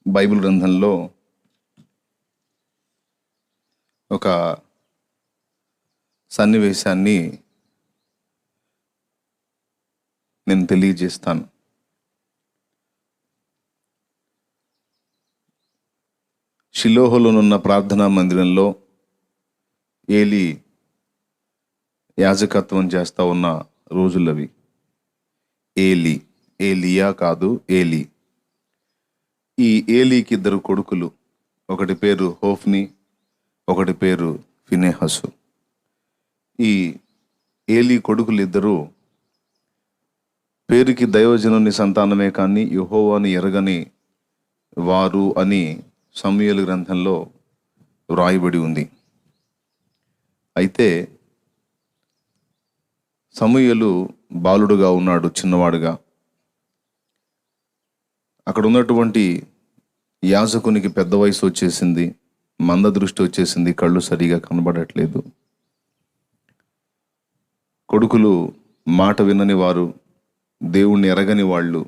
Bible గ్రంథంలో ఒక సన్నివేశాన్ని నేను తెలియజేస్తాను. షిలోహులోనున్న ప్రార్థనా మందిరంలో ఏలీ యాజకత్వం చేస్తూ ఉన్న రోజులవి. ఏలియా కాదు, ఏలీ. ఈ ఏలీకి 2 కొడుకులు. ఒకటి పేరు హోఫ్ని, ఒకటి పేరు ఫినెహసు. ఈ ఏలీ కొడుకులు 2 పేరుకి దైవజనుని సంతానమే కానీ యెహోవాను ఎరగని వారు అని సమూయేలు గ్రంథంలో వ్రాయబడి ఉంది. అయితే సమూయేలు బాలుడుగా ఉన్నాడు, చిన్నవాడుగా. అక్కడ ఉన్నటువంటి యాజకునికి పెద్ద వయసు వచ్చేసింది, మంద దృష్టి వచ్చేసింది, కళ్ళు సరిగా కనబడట్లేదు. కొడుకులు మాట వినని వారు, దేవుణ్ణి ఎరగని వాళ్ళు.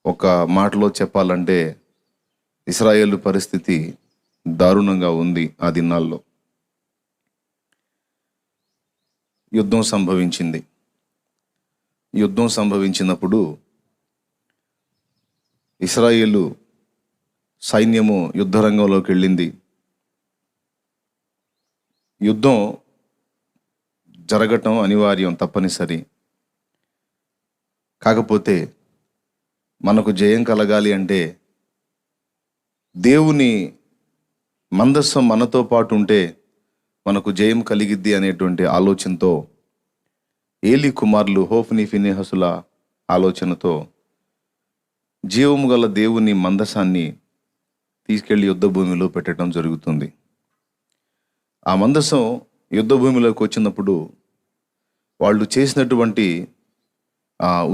ఒక మాటలో చెప్పాలంటే ఇశ్రాయేలు పరిస్థితి దారుణంగా ఉంది. ఆ దినాల్లో యుద్ధం సంభవించింది. యుద్ధం సంభవించినప్పుడు ఇశ్రాయేలు సైన్యము యుద్ధరంగంలోకి వెళ్ళింది. యుద్ధం జరగటం అనివార్యం, తప్పనిసరి. కాకపోతే మనకు జయం కలగాలి అంటే దేవుని మందస్సం మనతో పాటు ఉంటే మనకు జయం కలిగిద్ది అనేటువంటి ఆలోచనతో ఏలీ కుమారులు హోఫ్ని, ఫినెహసుల ఆలోచనతో జీవము గల దేవుని మందసాన్ని తీసుకెళ్లి యుద్ధ భూమిలో పెట్టడం జరుగుతుంది. ఆ మందసం యుద్ధ భూమిలోకి వచ్చినప్పుడు వాళ్ళు చేసినటువంటి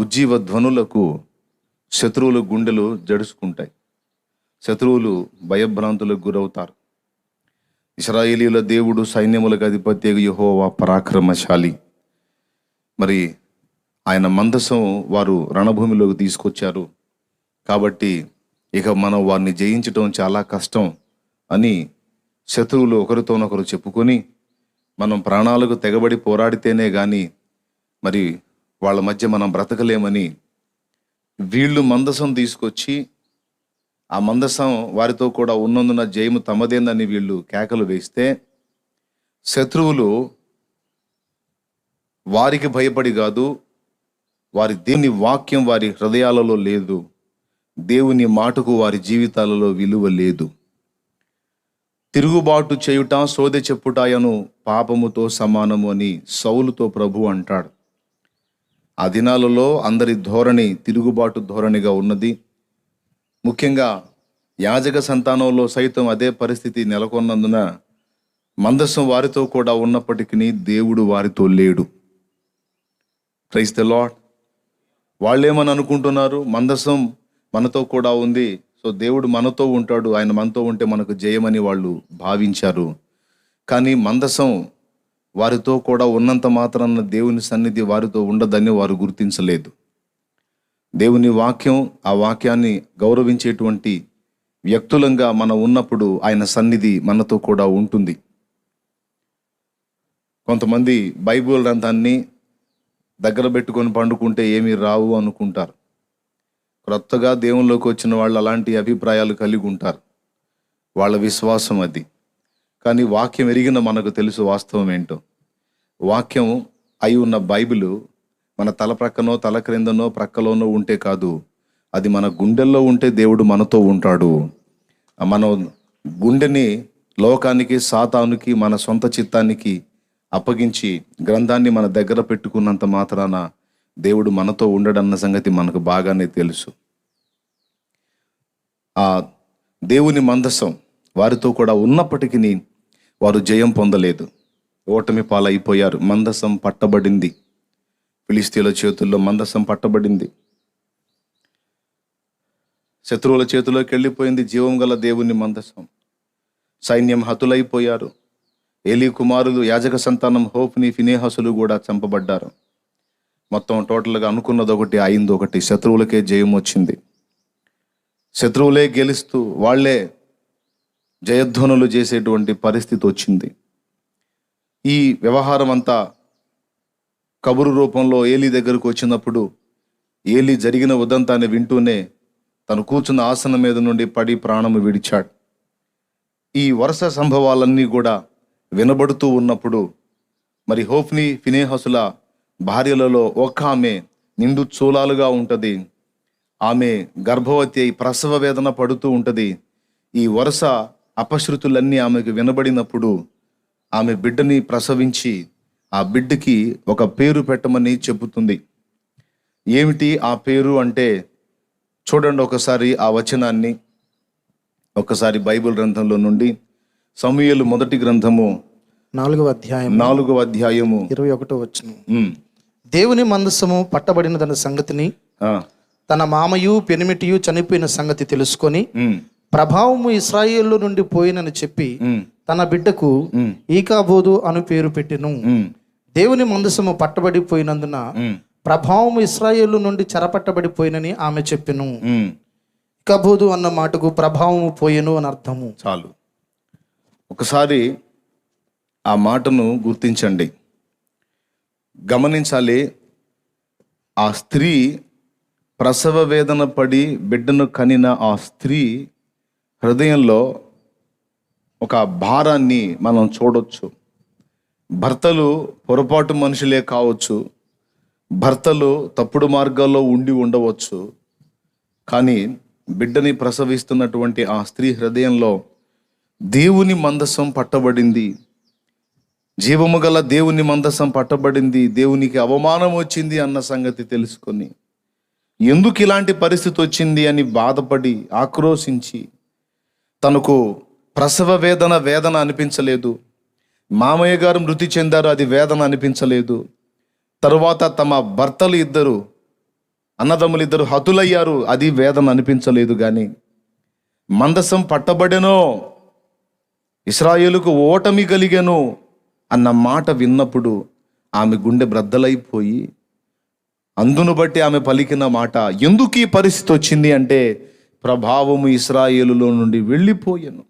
ఉజ్జీవ ధ్వనులకు శత్రువుల గుండెలు జడుచుకుంటాయి. శత్రువులు భయభ్రాంతులకు గురవుతారు. ఇశ్రాయేలీయుల దేవుడు, సైన్యములకు అధిపతి యెహోవా పరాక్రమశాలి. మరి ఆయన మందసం వారు రణభూమిలోకి తీసుకొచ్చారు కాబట్టి ఇక మనం వారిని జయించడం చాలా కష్టం అని శత్రువులు ఒకరితోనొకరు చెప్పుకొని, మనం ప్రాణాలకు తెగబడి పోరాడితేనే కానీ మరి వాళ్ళ మధ్య మనం బ్రతకలేమని వీళ్ళు మందసం తీసుకొచ్చి, ఆ మందసం వారితో కూడా ఉన్నందున జయము తమదేందని వీళ్ళు కేకలు వేస్తే, శత్రువులు వారికి భయపడి కాదు, వారి దేవుని వాక్యం వారి హృదయాలలో లేదు, దేవుని మాటకు వారి జీవితాలలో విలువ లేదు. తిరుగుబాటు చేయుట, సోదె చెప్పుటాయను పాపముతో సమానము అని సౌలుతో ప్రభు అంటాడు. ఆ దినాలలో అందరి ధోరణి తిరుగుబాటు ధోరణిగా ఉన్నది. ముఖ్యంగా యాజక సంతానంలో సైతం అదే పరిస్థితి నెలకొన్నందున మందసం వారితో కూడా ఉన్నప్పటికీ దేవుడు వారితో లేడు. Praise the lord. వాళ్ళేమని అనుకుంటున్నారు, మందసం మనతో కూడా ఉంది, సో దేవుడు మనతో ఉంటాడు, ఆయన మనతో ఉంటే మనకు జయమని వాళ్ళు భావించారు. కానీ మందసం వారితో కూడా ఉన్నంత మాత్రాన దేవుని సన్నిధి వారితో ఉండదని వారు గుర్తించలేదు. దేవుని వాక్యం, ఆ వాక్యాన్ని గౌరవించేటువంటి వ్యక్తులంగా మనం ఉన్నప్పుడు ఆయన సన్నిధి మనతో కూడా ఉంటుంది. కొంతమంది బైబిల్ గ్రంథాన్ని దగ్గర పెట్టుకొని పండుకుంటే ఏమీ రావు అనుకుంటారు. క్రొత్తగా దేవునిలోకి వచ్చిన వాళ్ళు అలాంటి అభిప్రాయాలు కలిగి ఉంటారు. వాళ్ళ విశ్వాసం అది. కానీ వాక్యం ఎరిగిన మనకు తెలుసు వాస్తవం ఏంటో. వాక్యం అయి ఉన్న బైబిలు మన తల ప్రక్కనో, తల క్రిందనో, ప్రక్కలోనో ఉంటే కాదు, అది మన గుండెల్లో ఉంటే దేవుడు మనతో ఉంటాడు. మన గుండెని లోకానికి, సాతానుకి, మన సొంత చిత్తానికి అప్పగించి గ్రంథాన్ని మన దగ్గర పెట్టుకున్నంత మాత్రాన దేవుడు మనతో ఉండడన్న సంగతి మనకు బాగానే తెలుసు. ఆ దేవుని మందసం వారితో కూడా ఉన్నప్పటికీ వారు జయం పొందలేదు, ఓటమి పాలైపోయారు. మందసం పట్టబడింది, ఫిలిష్తీయుల చేతుల్లో మందసం పట్టబడింది, శత్రువుల చేతిలోకి వెళ్ళిపోయింది జీవం గల దేవుని మందసం. సైన్యం హతులైపోయారు. ఏలీ కుమారులు యాజక సంతానం హోఫ్ని, ఫినెహసులు కూడా చంపబడ్డారు. మొత్తం టోటల్గా అనుకున్నది ఒకటి, అయింది ఒకటి. శత్రువులకే జయం వచ్చింది. శత్రువులే గెలుస్తూ వాళ్ళే జయధ్వనులు చేసేటువంటి పరిస్థితి వచ్చింది. ఈ వ్యవహారం అంతా కబురు రూపంలో ఏలీ దగ్గరకు వచ్చినప్పుడు ఏలీ జరిగిన ఉదంతాన్ని వింటూనే తను కూర్చున్న ఆసనం మీద నుండి పడి ప్రాణము విడిచాడు. ఈ వరుస సంభవాలన్నీ కూడా వినబడుతూ ఉన్నప్పుడు మరి హోఫ్ని ఫినేహసుల భార్యలలో ఒక ఆమె నిండు చూలాలుగా ఉంటుంది. ఆమె గర్భవతి అయి ప్రసవ వేదన పడుతూ ఉంటుంది. ఈ వరుస అపశృతులన్నీ ఆమెకు వినబడినప్పుడు ఆమె బిడ్డని ప్రసవించి ఆ బిడ్డకి ఒక పేరు పెట్టమని చెబుతుంది. ఏమిటి ఆ పేరు అంటే చూడండి ఒకసారి ఆ వచనాన్ని, ఒకసారి బైబిల్ గ్రంథంలో నుండి సమూయేలు మొదటి గ్రంథము 4వ అధ్యాయము 21వ వచనం. దేవుని మందసము పట్టబడినదన్న సంగతిని తన మామయు పెనిమిటియు చనిపోయిన సంగతి తెలుసుకొని ప్రభావము ఇశ్రాయేలు నుండి పోయినని చెప్పి తన బిడ్డకు ఈకాబోదు అను పేరు పెట్టెను. దేవుని మందసము పట్టబడిపోయినందున ప్రభావము ఇశ్రాయేలు నుండి చెరపట్టబడిపోయినని ఆమె చెప్పెను. ఈకాబోదు అన్న మాటకు ప్రభావము పోయెను అని అర్థము. చాలు, ఒకసారి ఆ మాటను గుర్తించండి, గమనించాలి. ఆ స్త్రీ ప్రసవ వేదన పడి బిడ్డను కనిన ఆ స్త్రీ హృదయంలో ఒక భారాన్ని మనం చూడొచ్చు. భర్తలు పొరపాటు మనుషులే కావచ్చు, భర్తలు తప్పుడు మార్గాల్లో ఉండి ఉండవచ్చు, కానీ బిడ్డని ప్రసవిస్తున్నటువంటి ఆ స్త్రీ హృదయంలో దేవుని మందసం పట్టబడింది, జీవము గల దేవుని మందసం పట్టబడింది, దేవునికి అవమానం వచ్చింది అన్న సంగతి తెలుసుకొని ఎందుకు ఇలాంటి పరిస్థితి వచ్చింది అని బాధపడి ఆక్రోశించి, తనకు ప్రసవ వేదన అనిపించలేదు, మామయ్య గారు మృతి చెందారు అది వేదన అనిపించలేదు, తరువాత తమ భర్తలు ఇద్దరు అన్నదమ్ములు ఇద్దరు హతులయ్యారు అది వేదన అనిపించలేదు, కానీ మందసం పట్టబడెనో ఇశ్రాయేలుకు ఓటమి కలిగెను అన్న మాట విన్నప్పుడు ఆమె గుండె బ్రద్దలైపోయి, అందును బట్టి ఆమె పలికిన మాట, ఎందుకు ఈ పరిస్థితి వచ్చింది అంటే ప్రభావము ఇశ్రాయేలులో నుండి వెళ్ళిపోయెను.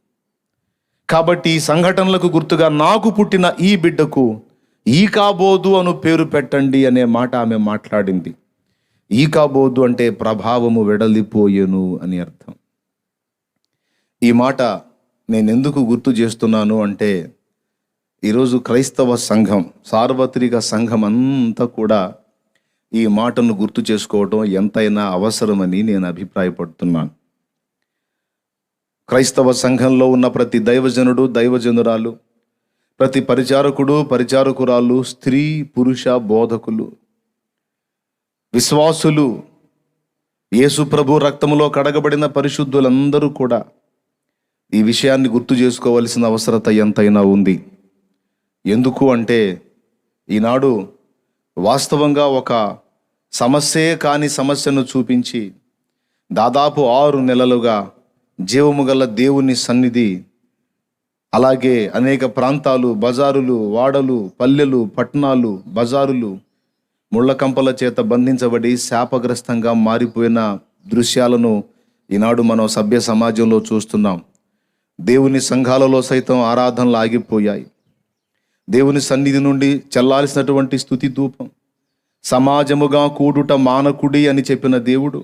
కాబట్టి ఈ సంఘటనలకు గుర్తుగా నాకు పుట్టిన ఈ బిడ్డకు ఈకాబోదు అను పేరు పెట్టండి అనే మాట ఆమె మాట్లాడింది. ఈకాబోదు అంటే ప్రభావము వెడలిపోయెను అని అర్థం. ఈ మాట నేను ఎందుకు గుర్తు చేస్తున్నాను అంటే ఈరోజు క్రైస్తవ సంఘం, సార్వత్రిక సంఘం అంతా కూడా ఈ మాటను గుర్తు చేసుకోవటం ఎంతైనా అవసరమని నేను అభిప్రాయపడుతున్నాను. క్రైస్తవ సంఘంలో ఉన్న ప్రతి దైవజనుడు దైవజనురాలు, ప్రతి పరిచారకుడు పరిచారకురాలు, స్త్రీ పురుష బోధకులు, విశ్వాసులు, యేసు ప్రభు రక్తములో కడగబడిన పరిశుద్ధులందరూ కూడా ఈ విషయాన్ని గుర్తు చేసుకోవలసిన అవసరత ఎంతైనా ఉంది. ఎందుకు అంటే ఈనాడు వాస్తవంగా ఒక సమస్యే కాని సమస్యను చూపించి దాదాపు 6 నెలలుగా జీవము గల దేవుని సన్నిధి, అలాగే అనేక ప్రాంతాలు, బజారులు, వాడలు, పల్లెలు, పట్టణాలు, బజారులు ముళ్ళకంపల చేత బంధించబడి శాపగ్రస్తంగా మారిపోయిన దృశ్యాలను ఈనాడు మనం సభ్య సమాజంలో చూస్తున్నాం. దేవుని సంఘాలలో సైతం ఆరాధనలు ఆగిపోయాయి. దేవుని సన్నిధి నుండి చెల్లాల్సినటువంటి స్తుతి ధూపం, సమాజముగా కూడుట మానకుడి అని చెప్పిన దేవుడు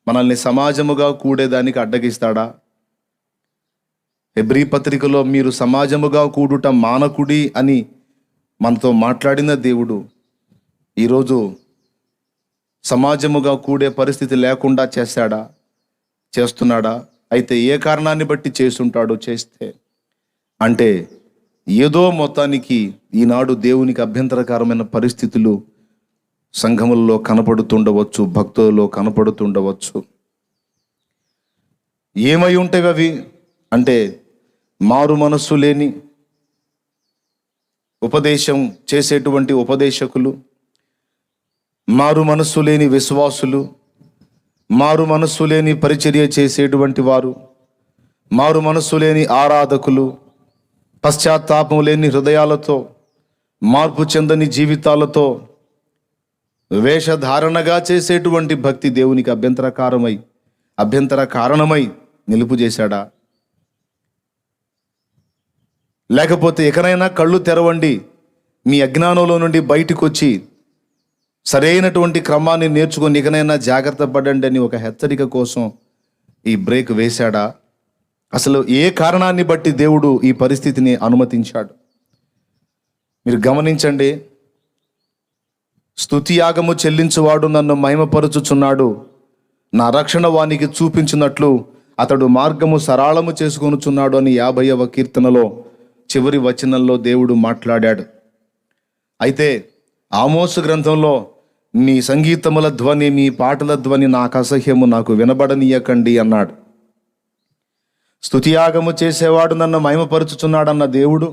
మనల్ని సమాజముగా కూడేదానికి అడ్డగిస్తాడా? హెబ్రీ పత్రికలో మీరు సమాజముగా కూడుట మానకుడి అని మనతో మాట్లాడిన దేవుడు ఈరోజు సమాజముగా కూడే పరిస్థితి లేకుండా చేస్తున్నాడా? అయితే ఏ కారణాన్ని బట్టి చేస్తుంటాడో, చేస్తే అంటే ఏదో మొత్తానికి ఈనాడు దేవునికి అభ్యంతరకరమైన పరిస్థితులు సంఘములలో కనపడుతుండవచ్చు, భక్తులలో కనపడుతుండవచ్చు. ఏమై ఉంటాయి అవి అంటే మారు మనస్సు లేని ఉపదేశం చేసేటువంటి ఉపదేశకులు, మారు మనస్సు లేని విశ్వాసులు, మారు మనస్సు లేని పరిచర్య చేసేటువంటి వారు, మారు మనస్సు లేని ఆరాధకులు, పశ్చాత్తాపం లేని హృదయాలతో, మార్పు చెందని జీవితాలతో వేషధారణగా చేసేటువంటి భక్తి దేవునికి అభ్యంతరకారమై అభ్యంతర కారణమై నిలుపు చేశాడా? లేకపోతే ఎకనైనా కళ్ళు తెరవండి, మీ అజ్ఞానంలో నుండి బయటకు వచ్చి సరైనటువంటి క్రమాన్ని నేర్చుకొని ఇకనైనా జాగ్రత్త పడండి అని ఒక హెచ్చరిక కోసం ఈ బ్రేక్ వేశాడా? అసలు ఏ కారణాన్ని బట్టి దేవుడు ఈ పరిస్థితిని అనుమతించాడు? మీరు గమనించండి. స్తుతియాగము చెల్లించువాడు నన్ను మహిమపరుచుచున్నాడు, నా రక్షణ వానికి చూపించినట్లు అతడు మార్గము సరళము చేసుకొనుచున్నాడు అని 50వ కీర్తనలో చివరి వచనంలో దేవుడు మాట్లాడాడు. అయితే ఆమోసు గ్రంథంలో మీ సంగీతముల ధ్వని, మీ పాటల ధ్వని నాకు అసహ్యము, నాకు వినబడనీయకండి అన్నాడు. స్తుతియాగము చేసేవాడు నన్ను మహిమపరుచుచున్నాడన్న దేవుడు,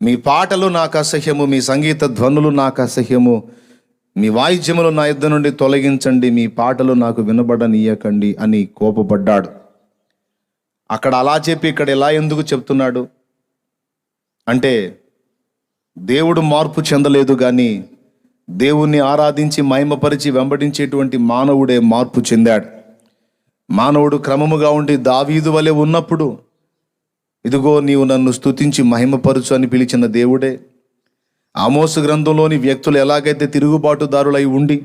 మీ పాటలు నాకు అసహ్యము, మీ సంగీత ధ్వనులు నాకు అసహ్యము, మీ వాయిద్యములు నా యుద్ధ నుండి తొలగించండి, మీ పాటలు నాకు వినబడనీయకండి అని కోపపడ్డాడు. అక్కడ అలా చెప్పి ఇక్కడ ఎలా ఎందుకు చెప్తున్నాడు అంటే, దేవుడు మార్పు చెందలేదు, కానీ దేవుణ్ణి ఆరాధించి మహిమపరిచి వెంబడించేటువంటి మానవుడే మార్పు చెందాడు. మానవుడు క్రమముగా ఉండి దావీదు వలె ఉన్నప్పుడు, ఇదిగో నీవు నన్ను స్తుతించి మహిమపరుచు అని పిలిచిన దేవుడే ఆమోసు గ్రంథంలోని వ్యక్తులు ఎలాగైతే తిరుగుబాటుదారులై ఉండి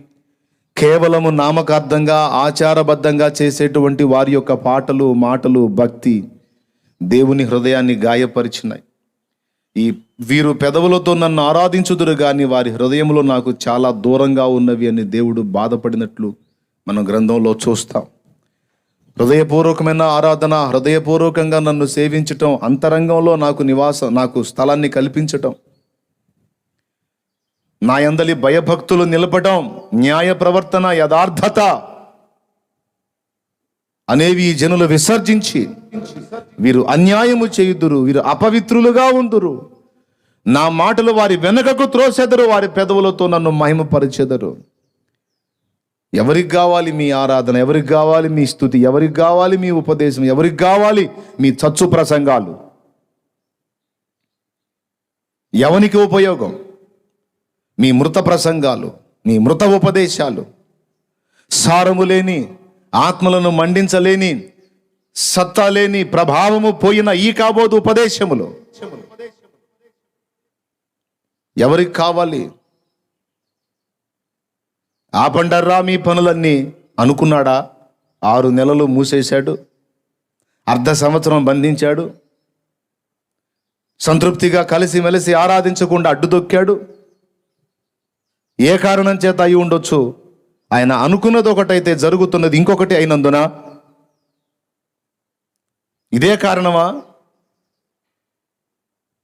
కేవలము నామకార్థంగా ఆచారబద్ధంగా చేసేటువంటి వారి యొక్క పాటలు, మాటలు, భక్తి దేవుని హృదయాన్ని గాయపరిచినాయి. వీరు పెదవులతో నన్ను ఆరాధించుదురు కానీ వారి హృదయంలో నాకు చాలా దూరంగా ఉన్నవి అని దేవుడు బాధపడినట్లు మనం గ్రంథంలో చూస్తాం. హృదయపూర్వకమైన ఆరాధన, హృదయపూర్వకంగా నన్ను సేవించటం, అంతరంగంలో నాకు స్థలాన్ని కల్పించటం, నా యందలి భయభక్తులు నిలపటం, న్యాయ ప్రవర్తన, యథార్థత అనేవి ఈ జనులు విసర్జించి వీరు అన్యాయము చేయుదురు, వీరు అపవిత్రులుగా ఉందురు, నా మాటలు వారి వెనకకు త్రోసెదరు, వారి పెదవులతో నన్ను మహిమపరిచెదరు. ఎవరికి కావాలి మీ ఆరాధన? ఎవరికి కావాలి మీ స్తుతి? ఎవరికి కావాలి మీ ఉపదేశం? ఎవరికి కావాలి మీ చచ్చు ప్రసంగాలు? ఎవనికి ఉపయోగం మీ మృత ప్రసంగాలు, మీ మృత ఉపదేశాలు? సారము లేని, ఆత్మలను మండించలేని, సత్తా లేని, ప్రభావము పోయిన ఈ కాబోదు ఉపదేశములు ఎవరికి కావాలి? ఆపండర్రా మీ పనులన్నీ అనుకున్నాడా? 6 నెలలు మూసేశాడు, అర్ధ సంవత్సరం బంధించాడు, సంతృప్తిగా కలిసిమెలిసి ఆరాధించకుండా అడ్డుదొక్కాడు. ఏ కారణం చేత అయి ఉండొచ్చు? ఆయన అనుకున్నది ఒకటైతే జరుగుతున్నది ఇంకొకటి అయినందున. ఇదే కారణమా?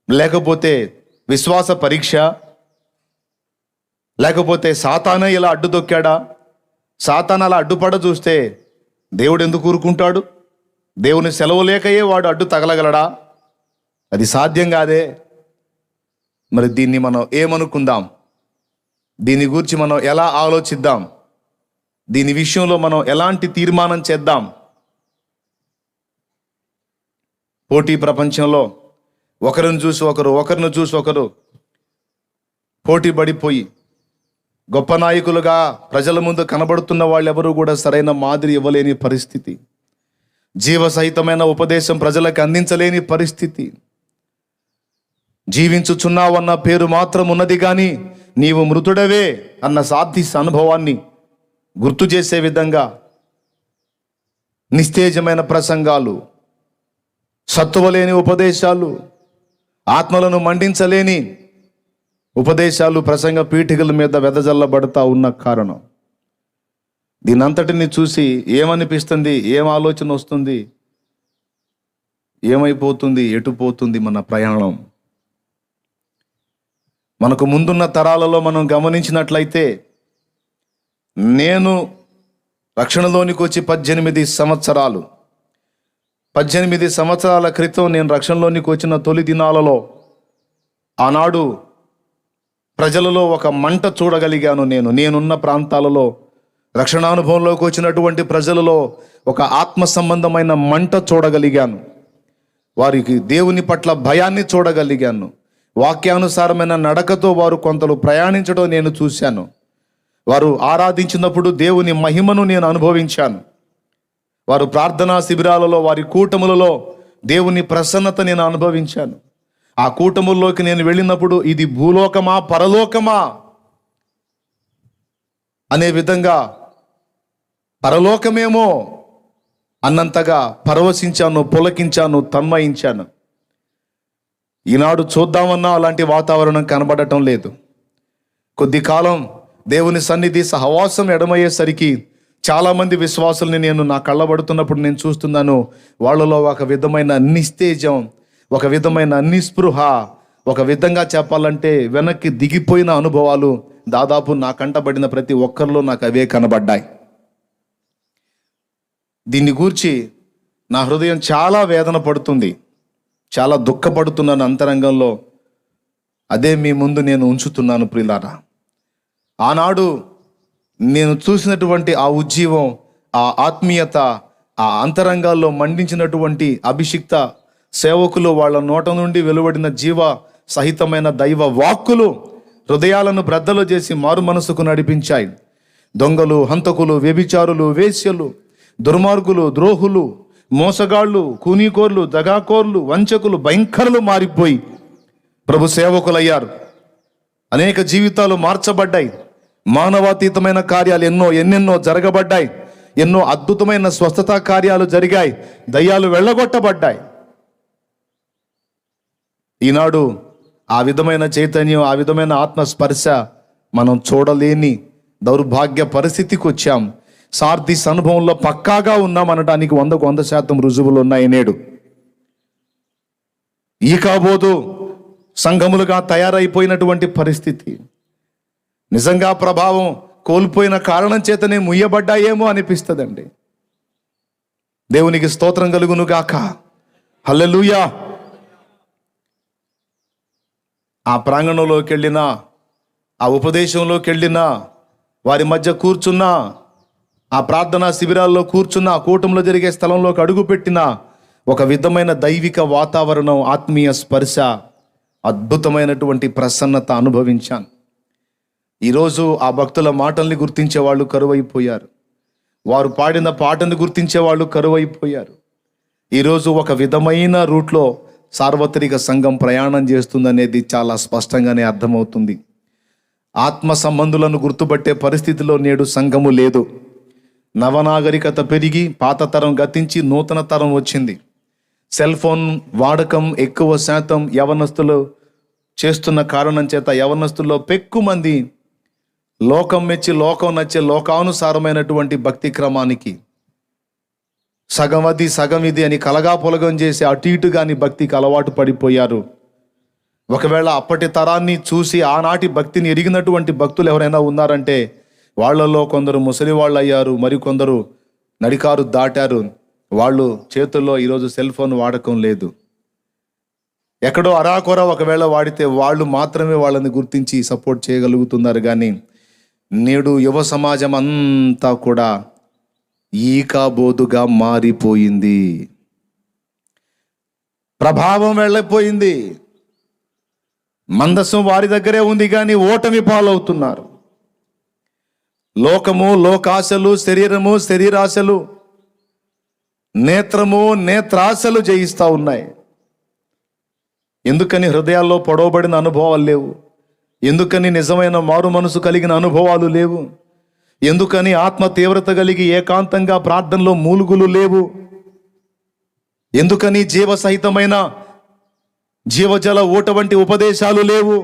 లేకపోతే విశ్వాస పరీక్ష? లేకపోతే సాతానే ఇలా అడ్డుదొక్కాడా? సాతాను అలా అడ్డుపడ చూస్తే దేవుడు ఎందుకు ఊరుకుంటాడు? దేవుని సెలవు లేకయే వాడు అడ్డు తగలగలడా? అది సాధ్యం కాదే. మరి దీన్ని మనం ఏమనుకుందాం? దీని గురించి మనం ఎలా ఆలోచిద్దాం? దీని విషయంలో మనం ఎలాంటి తీర్మానం చేద్దాం? పోటీ ప్రపంచంలో ఒకరిని చూసి ఒకరు పోటీ పడిపోయి గొప్ప నాయకులుగా ప్రజల ముందు కనబడుతున్న వాళ్ళు ఎవరు కూడా సరైన మాదిరి ఇవ్వలేని పరిస్థితి, జీవసహితమైన ఉపదేశం ప్రజలకు అందించలేని పరిస్థితి. జీవించుచున్నావన్న పేరు మాత్రం ఉన్నది కానీ నీవు మృతుడవే అన్న సాధ్య అనుభవాన్ని గుర్తు చేసే విధంగా నిస్తేజమైన ప్రసంగాలు, సత్తువలేని ఉపదేశాలు, ఆత్మలను మండించలేని ఉపదేశాలు ప్రసంగ పీఠికల మీద వెదజల్లబడతా ఉన్న కారణం. దీనంతటిని చూసి ఏమనిపిస్తుంది? ఏం ఆలోచన వస్తుంది? ఏమైపోతుంది? ఎటు పోతుంది మన ప్రయాణం? మనకు ముందున్న తరాలలో మనం గమనించినట్లయితే, నేను రక్షణలోనికి వచ్చి 18 సంవత్సరాల క్రితం నేను రక్షణలోనికి వచ్చిన తొలి దినాలలో ఆనాడు ప్రజలలో ఒక మంట చూడగలిగాను. నేనున్న ప్రాంతాలలో రక్షణానుభవంలోకి వచ్చినటువంటి ప్రజలలో ఒక ఆత్మ సంబంధమైన మంట చూడగలిగాను. వారికి దేవుని పట్ల భయాన్ని చూడగలిగాను. వాక్యానుసారమైన నడకతో వారు కొంతలు ప్రయాణించడం నేను చూశాను. వారు ఆరాధించినప్పుడు దేవుని మహిమను నేను అనుభవించాను. వారు ప్రార్థనా శిబిరాలలో, వారి కూటములలో దేవుని ప్రసన్నత నేను అనుభవించాను. ఆ కూటముల్లోకి నేను వెళ్ళినప్పుడు ఇది భూలోకమా పరలోకమా అనే విధంగా, పరలోకమేమో అన్నంతగా పరవశించాను, పులకించాను, తన్మయించాను. ఈనాడు చూద్దామన్నా అలాంటి వాతావరణం కనబడటం లేదు. కొద్ది కాలం దేవుని సన్నిధి సహవాసం ఎడమయ్యేసరికి చాలామంది విశ్వాసుల్ని నేను నా కళ్ళబడుతున్నప్పుడు నేను చూస్తున్నాను. వాళ్ళలో ఒక విధమైన నిస్తేజం, ఒక విధమైన నిస్పృహ, ఒక విధంగా చెప్పాలంటే వెనక్కి దిగిపోయిన అనుభవాలు దాదాపు నా కంటబడిన ప్రతి ఒక్కరిలో నాకు అవే కనబడ్డాయి. దీన్ని గూర్చి నా హృదయం చాలా వేదన పడుతుంది, చాలా దుఃఖపడుతున్నాను అంతరంగంలో. అదే మీ ముందు నేను ఉంచుతున్నాను ప్రియులారా. ఆనాడు నేను చూసినటువంటి ఆ ఉజ్జీవం, ఆ ఆత్మీయత, ఆ అంతరంగాల్లో మండించినటువంటి అభిషిక్త సేవకులు, వాళ్ళ నోట నుండి వెలువడిన జీవ సహితమైన దైవ వాక్కులు హృదయాలను బ్రద్దలు చేసి మారు మనసుకు నడిపించాయి. దొంగలు, హంతకులు, వ్యభిచారులు, వేశ్యలు, దుర్మార్గులు, ద్రోహులు, మోసగాళ్ళు, కూనీకోర్లు, దగాకోర్లు, వంచకులు, భయంకరులు మారిపోయి ప్రభు సేవకులయ్యారు. అనేక జీవితాలు మార్చబడ్డాయి. మానవాతీతమైన కార్యాలు ఎన్నెన్నో జరగబడ్డాయి. ఎన్నో అద్భుతమైన స్వస్థతా కార్యాలు జరిగాయి. దయ్యాలు వెళ్ళగొట్టబడ్డాయి. ఈనాడు ఆ విధమైన చైతన్యం, ఆ విధమైన ఆత్మస్పర్శ మనం చూడలేని దౌర్భాగ్య పరిస్థితికి వచ్చాం. సార్దిస్ అనుభవంలో పక్కాగా ఉన్నాం అనడానికి 100% రుజువులు ఉన్నాయి. నేడు ఈ కాబోదు సంఘములుగా తయారైపోయినటువంటి పరిస్థితి నిజంగా ప్రభావం కోల్పోయిన కారణం చేతనే ముయ్యబడ్డాయేమో అనిపిస్తుందండి. దేవునికి స్తోత్రం కలుగును గాక. హల్లెలూయా. ఆ ప్రాంగణంలోకి వెళ్ళినా, ఆ ఉపదేశంలోకి వెళ్ళినా, వారి మధ్య కూర్చున్నా, ఆ ప్రార్థనా శిబిరాల్లో కూర్చున్నా, ఆ కూటంలో జరిగే స్థలంలోకి అడుగుపెట్టిన ఒక విధమైన దైవిక వాతావరణం, ఆత్మీయ స్పర్శ, అద్భుతమైనటువంటి ప్రసన్నత అనుభవించాను. ఈరోజు ఆ భక్తుల మాటల్ని గుర్తించే వాళ్ళు కరువైపోయారు. వారు పాడిన పాటను గుర్తించే వాళ్ళు కరువైపోయారు. ఈరోజు ఒక విధమైన రూట్లో సార్వత్రిక సంఘం ప్రయాణం చేస్తుందనేది చాలా స్పష్టంగానే అర్థమవుతుంది. ఆత్మ సంబంధులను గుర్తుపట్టే పరిస్థితిలో నేడు సంఘము లేదు. నవనాగరికత పెరిగి పాత తరం గతించి నూతన తరం వచ్చింది. సెల్ ఫోన్ వాడకం ఎక్కువ శాతం యవనస్తులు చేస్తున్న కారణం చేత యవనస్తుల్లో పెక్కుమంది లోకం మెచ్చి, లోకం నచ్చే, లోకానుసారమైనటువంటి భక్తి క్రమానికి సగం అది సగం ఇది అని కలగా పొలగం చేసి అటు ఇటు కాని భక్తికి అలవాటు పడిపోయారు. ఒకవేళ అప్పటి తరాన్ని చూసి ఆనాటి భక్తిని ఎరిగినటువంటి భక్తులు ఎవరైనా ఉన్నారంటే వాళ్ళలో కొందరు ముసలి వాళ్ళు అయ్యారు, మరికొందరు నడికారు దాటారు. వాళ్ళు చేతుల్లో ఈరోజు సెల్ ఫోన్ వాడకం లేదు. ఎక్కడో అరాకొర ఒకవేళ వాడితే వాళ్ళు మాత్రమే వాళ్ళని గుర్తించి సపోర్ట్ చేయగలుగుతున్నారు. కానీ నేడు యువ సమాజం అంతా కూడా ఈకాబోదుగా మారిపోయింది. ప్రభావం వెళ్ళిపోయింది. మందస్సం వారి దగ్గరే ఉంది కానీ ఓటమి పాలవుతున్నారు. లోకము, లోకాశలు, శరీరము, శరీరాశలు, నేత్రము, నేత్రాశలు జయిస్తూ ఉన్నాయి. ఎందుకని హృదయాల్లో పొడవబడిన అనుభవాలు లేవు? ఎందుకని నిజమైన మారు మనసు కలిగిన అనుభవాలు లేవు? ఎందుకని ఆత్మ తీవ్రత కలిగి ఏకాంతంగా ప్రార్థనలో మూలుగులు లేవు? ఎందుకని జీవసహితమైన జీవజల ఊట వంటి ఉపదేశాలు లేవు?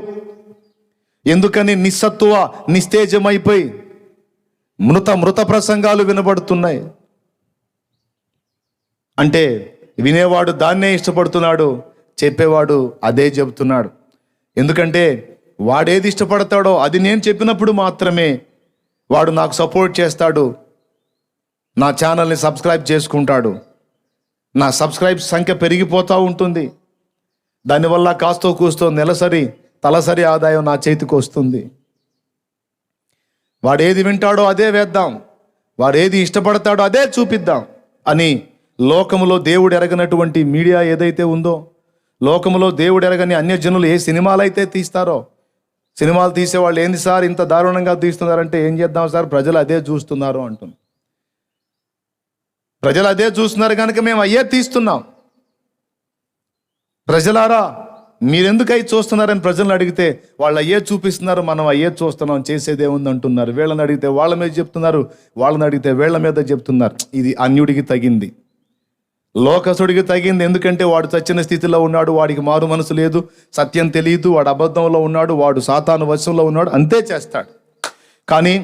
ఎందుకని నిస్సత్వ నిస్తేజమైపోయి మృత ప్రసంగాలు వినబడుతున్నాయి? అంటే వినేవాడు దాన్నే ఇష్టపడుతున్నాడు, చెప్పేవాడు అదే చెబుతున్నాడు. ఎందుకంటే వాడేది ఇష్టపడతాడో అది నేను చెప్పినప్పుడు మాత్రమే వాడు నాకు సపోర్ట్ చేస్తాడు, నా ఛానల్ని సబ్స్క్రైబ్ చేసుకుంటాడు, నా సబ్స్క్రైబ్ సంఖ్య పెరిగిపోతూ ఉంటుంది. దానివల్ల కాస్తో కూస్తో తలసరి ఆదాయం నా చేతికి వస్తుంది. వాడేది వింటాడో అదే వేద్దాం, వాడేది ఇష్టపడతాడో అదే చూపిద్దాం అని లోకములో దేవుడు ఎరగనటువంటి మీడియా ఏదైతే ఉందో, లోకములో దేవుడు ఎరగని అన్యజనులు ఏ సినిమాలు అయితే తీస్తారో, సినిమాలు తీసేవాళ్ళు ఏంది సార్ ఇంత దారుణంగా తీస్తున్నారంటే ఏం చేద్దాం సార్, ప్రజలు అదే చూస్తున్నారు అంటుంది. ప్రజలు అదే చూస్తున్నారు కనుక మేము అయ్యే తీస్తున్నాం. ప్రజలారా మీరెందుకు అయ్యి చూస్తున్నారని ప్రజలను అడిగితే వాళ్ళు అయ్యే చూపిస్తున్నారు, మనం అయ్యే చూస్తున్నాం, చేసేదేముంది అంటున్నారు. వీళ్ళని అడిగితే వాళ్ళ మీద చెప్తున్నారు, వాళ్ళని అడిగితే వీళ్ళ మీద చెప్తున్నారు. ఇది అన్యుడికి తగింది, లోకసుడికి తగింది. ఎందుకంటే వాడు చచ్చిన స్థితిలో ఉన్నాడు, వాడికి మారు మనసు లేదు, సత్యం తెలియదు, వాడు అబద్ధంలో ఉన్నాడు, వాడు సాతాను వశంలో ఉన్నాడు, అంతే చేస్తాడు. కానీ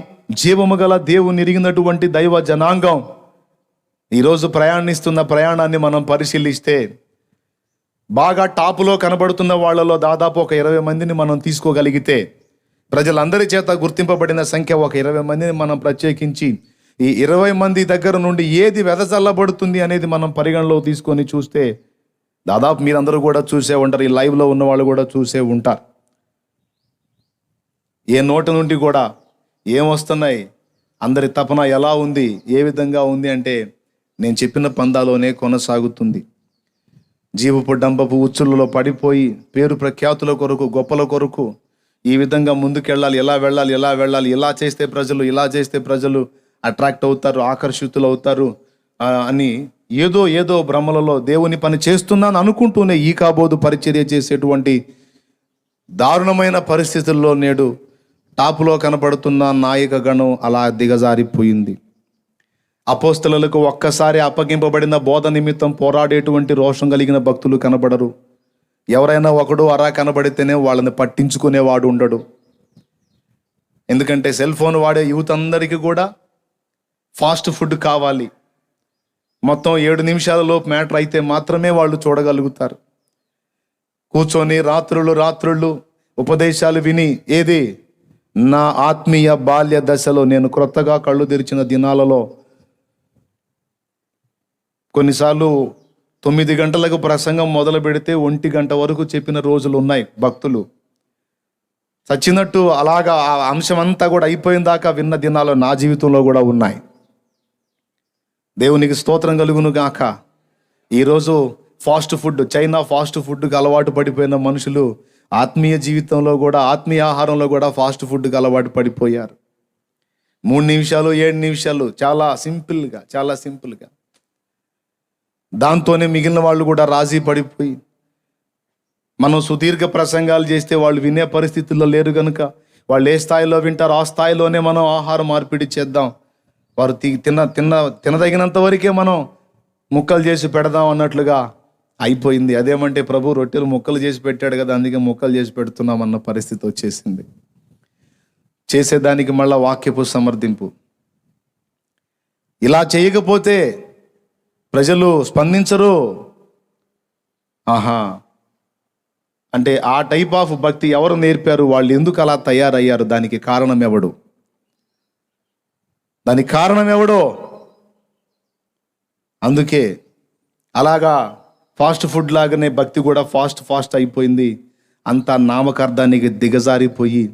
జీవము గల దేవుని ఎరిగినటువంటి దైవ జనాంగం ఈరోజు ప్రయాణిస్తున్న ప్రయాణాన్ని మనం పరిశీలిస్తే బాగా టాపులో కనబడుతున్న వాళ్ళలో దాదాపు ఒక 20 మందిని మనం తీసుకోగలిగితే, ప్రజలందరి చేత గుర్తింపబడిన సంఖ్య ఒక 20 మందిని మనం ప్రత్యేకించి ఈ 20 మంది దగ్గర నుండి ఏది వెదజల్లబడుతుంది అనేది మనం పరిగణలో తీసుకొని చూస్తే దాదాపు మీరందరూ కూడా చూసే ఉంటారు, ఈ లైవ్లో ఉన్న వాళ్ళు కూడా చూసే ఉంటారు. ఏ నోటి నుండి కూడా ఏమొస్తున్నాయి, అందరి తపన ఎలా ఉంది, ఏ విధంగా ఉంది అంటే నేను చెప్పిన పందాలోనే కొనసాగుతుంది. జీవపు డంబపు ఉచ్చులలో పడిపోయి పేరు ప్రఖ్యాతుల కొరకు, గొప్పల కొరకు ఈ విధంగా ముందుకెళ్ళాలి, ఎలా వెళ్ళాలి, ఇలా చేస్తే ప్రజలు, ఇలా చేస్తే ప్రజలు అట్రాక్ట్ అవుతారు, ఆకర్షితులు అవుతారు అని ఏదో భ్రమలలో దేవుని పని చేస్తున్నాను అనుకుంటూనే ఈ కాబోదు పరిచర్య చేసేటువంటి దారుణమైన పరిస్థితుల్లో నేడు టాపులో కనబడుతున్న నాయక గణం అలా దిగజారిపోయింది. అపోస్తలులకు ఒక్కసారి అప్పగింపబడిన బోధ నిమిత్తం పోరాడేటువంటి రోషం కలిగిన భక్తులు కనబడరు. ఎవరైనా ఒకడు అరా కనబడితేనే వాళ్ళని పట్టించుకునేవాడు ఉండడు. ఎందుకంటే సెల్ ఫోన్ వాడే యూత్ అందరికీ కూడా ఫాస్ట్ ఫుడ్ కావాలి. మొత్తం 7 నిమిషాలలోపు మ్యాటర్ అయితే మాత్రమే వాళ్ళు చూడగలుగుతారు. కూర్చొని రాత్రుళ్ళు ఉపదేశాలు విని ఏది నా ఆత్మీయ బాల్య దశలో నేను క్రొత్తగా కళ్ళు తెరిచిన దినాలలో కొన్నిసార్లు 9 గంటలకు ప్రసంగం మొదలు పెడితే 1 గంట వరకు చెప్పిన రోజులు ఉన్నాయి. భక్తులు చచ్చినట్టు అలాగా ఆ అంశం అంతా కూడా అయిపోయిన దాకా విన్న దినాలు నా జీవితంలో కూడా ఉన్నాయి. దేవునికి స్తోత్రం కలుగును గాక. ఈరోజు ఫాస్ట్ ఫుడ్, చైనా ఫాస్ట్ ఫుడ్కి అలవాటు పడిపోయిన మనుషులు ఆత్మీయ జీవితంలో కూడా, ఆత్మీయ ఆహారంలో కూడా ఫాస్ట్ ఫుడ్కి అలవాటు పడిపోయారు. 3 నిమిషాలు 7 నిమిషాలు చాలా సింపుల్గా దాంతోనే మిగిలిన వాళ్ళు కూడా రాజీ పడిపోయి మనం సుదీర్ఘ ప్రసంగాలు చేస్తే వాళ్ళు వినే పరిస్థితుల్లో లేరు కనుక వాళ్ళు ఏ స్థాయిలో వింటారో ఆ స్థాయిలోనే మనం ఆహార మార్పిడి చేద్దాం, వారు తినదగినంత వరకే మనం ముక్కలు చేసి పెడదాం అన్నట్లుగా అయిపోయింది. అదేమంటే ప్రభు రొట్టెలు ముక్కలు చేసి పెట్టాడు కదా, అందుకే ముక్కలు చేసి పెడుతున్నాం అన్న పరిస్థితి వచ్చేసింది. చేసేదానికి మళ్ళా వాక్యపు సమర్థింపు. ఇలా చేయకపోతే ప్రజలు స్పందించరు. అంటే ఆ టైప్ ఆఫ్ భక్తి ఎవరు నేర్పారు, వాళ్ళు ఎందుకు అలా తయారయ్యారు, దానికి కారణం ఎవడో. అందుకే అలాగా ఫాస్ట్ ఫుడ్ లాగానే భక్తి కూడా ఫాస్ట్ అయిపోయింది. అంతా నామకార్థానికి దిగజారిపోయి